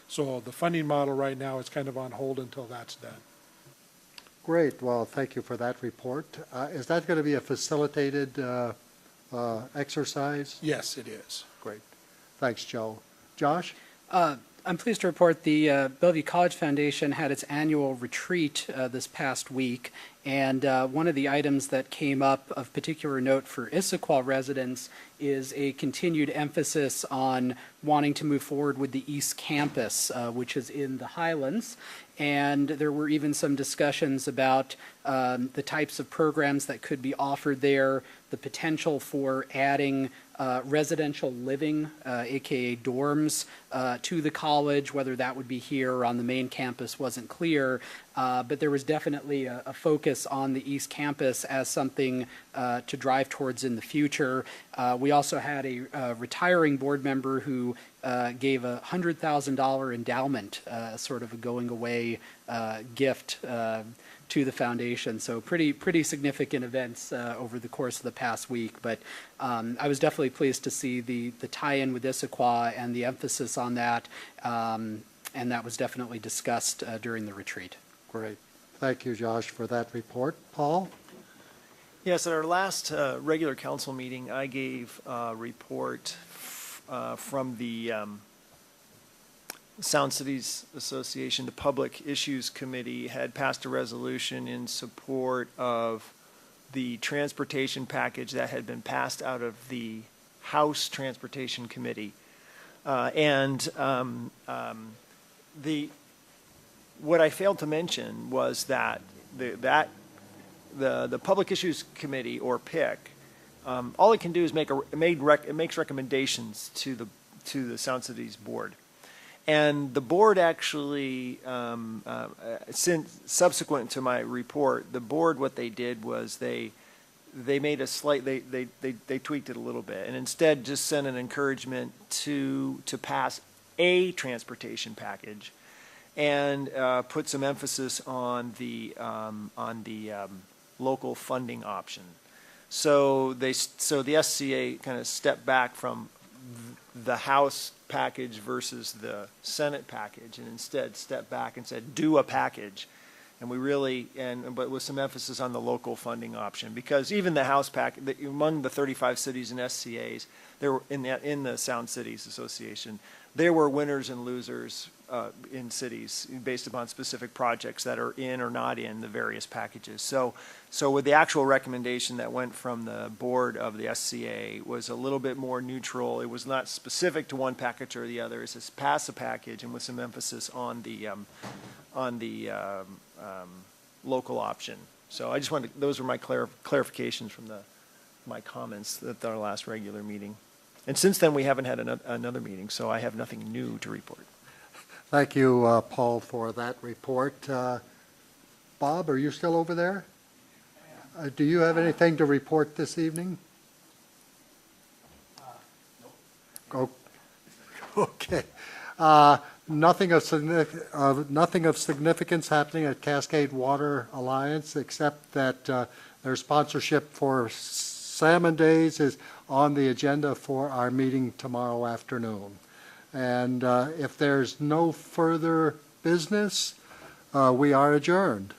So the funding model right now is kind of on hold until that's done. Great. Well, thank you for that report. Is that going to be a facilitated exercise? Yes, it is. Great. Thanks, Joe. Josh? I'm pleased to report the Bellevue College Foundation had its annual retreat this past week, And one of the items that came up of particular note for Issaquah residents is a continued emphasis on wanting to move forward with the East Campus, which is in the Highlands. And there were even some discussions about the types of programs that could be offered there, the potential for adding residential living, aka dorms, to the college. Whether that would be here or on the main campus wasn't clear, but there was definitely a focus on the East Campus as something to drive towards in the future. We also had a retiring board member who gave a $100,000 endowment, sort of a going away gift to the foundation. So pretty significant events over the course of the past week. But I was definitely pleased to see the tie-in with Issaquah and the emphasis on that, and that was definitely discussed during the retreat. Great. Thank you, Josh, for that report. Paul? Yes, at our last regular council meeting, I gave a report from the Sound Cities Association. The Public Issues Committee had passed a resolution in support of the transportation package that had been passed out of the House Transportation Committee. What I failed to mention was that the Public Issues Committee, or PIC, all it can do is it makes recommendations to the Sound Cities Board. And the board actually, since subsequent to my report, the board, what they did was they made a slight, they tweaked it a little bit, and instead just sent an encouragement to pass a transportation package, and put some emphasis on the local funding option. So the SCA kind of stepped back from the House package versus the Senate package, and instead stepped back and said, do a package. And we really, but with some emphasis on the local funding option, because even the House package, among the 35 cities and SCAs, there were in the Sound Cities Association, there were winners and losers in cities based upon specific projects that are in or not in the various packages. So with the actual recommendation that went from the board of the SCA was a little bit more neutral. It was not specific to one package or the other. It's just pass a package, and with some emphasis on the local option. So I just wanted those were my clarifications from my comments at our last regular meeting. And since then, we haven't had another meeting, so I have nothing new to report. Thank you, Paul, for that report. Bob, are you still over there? Do you have anything to report this evening? No. Okay. Nothing of significance happening at Cascade Water Alliance, except that their sponsorship for Salmon Days is on the agenda for our meeting tomorrow afternoon. And if there's no further business, we are adjourned.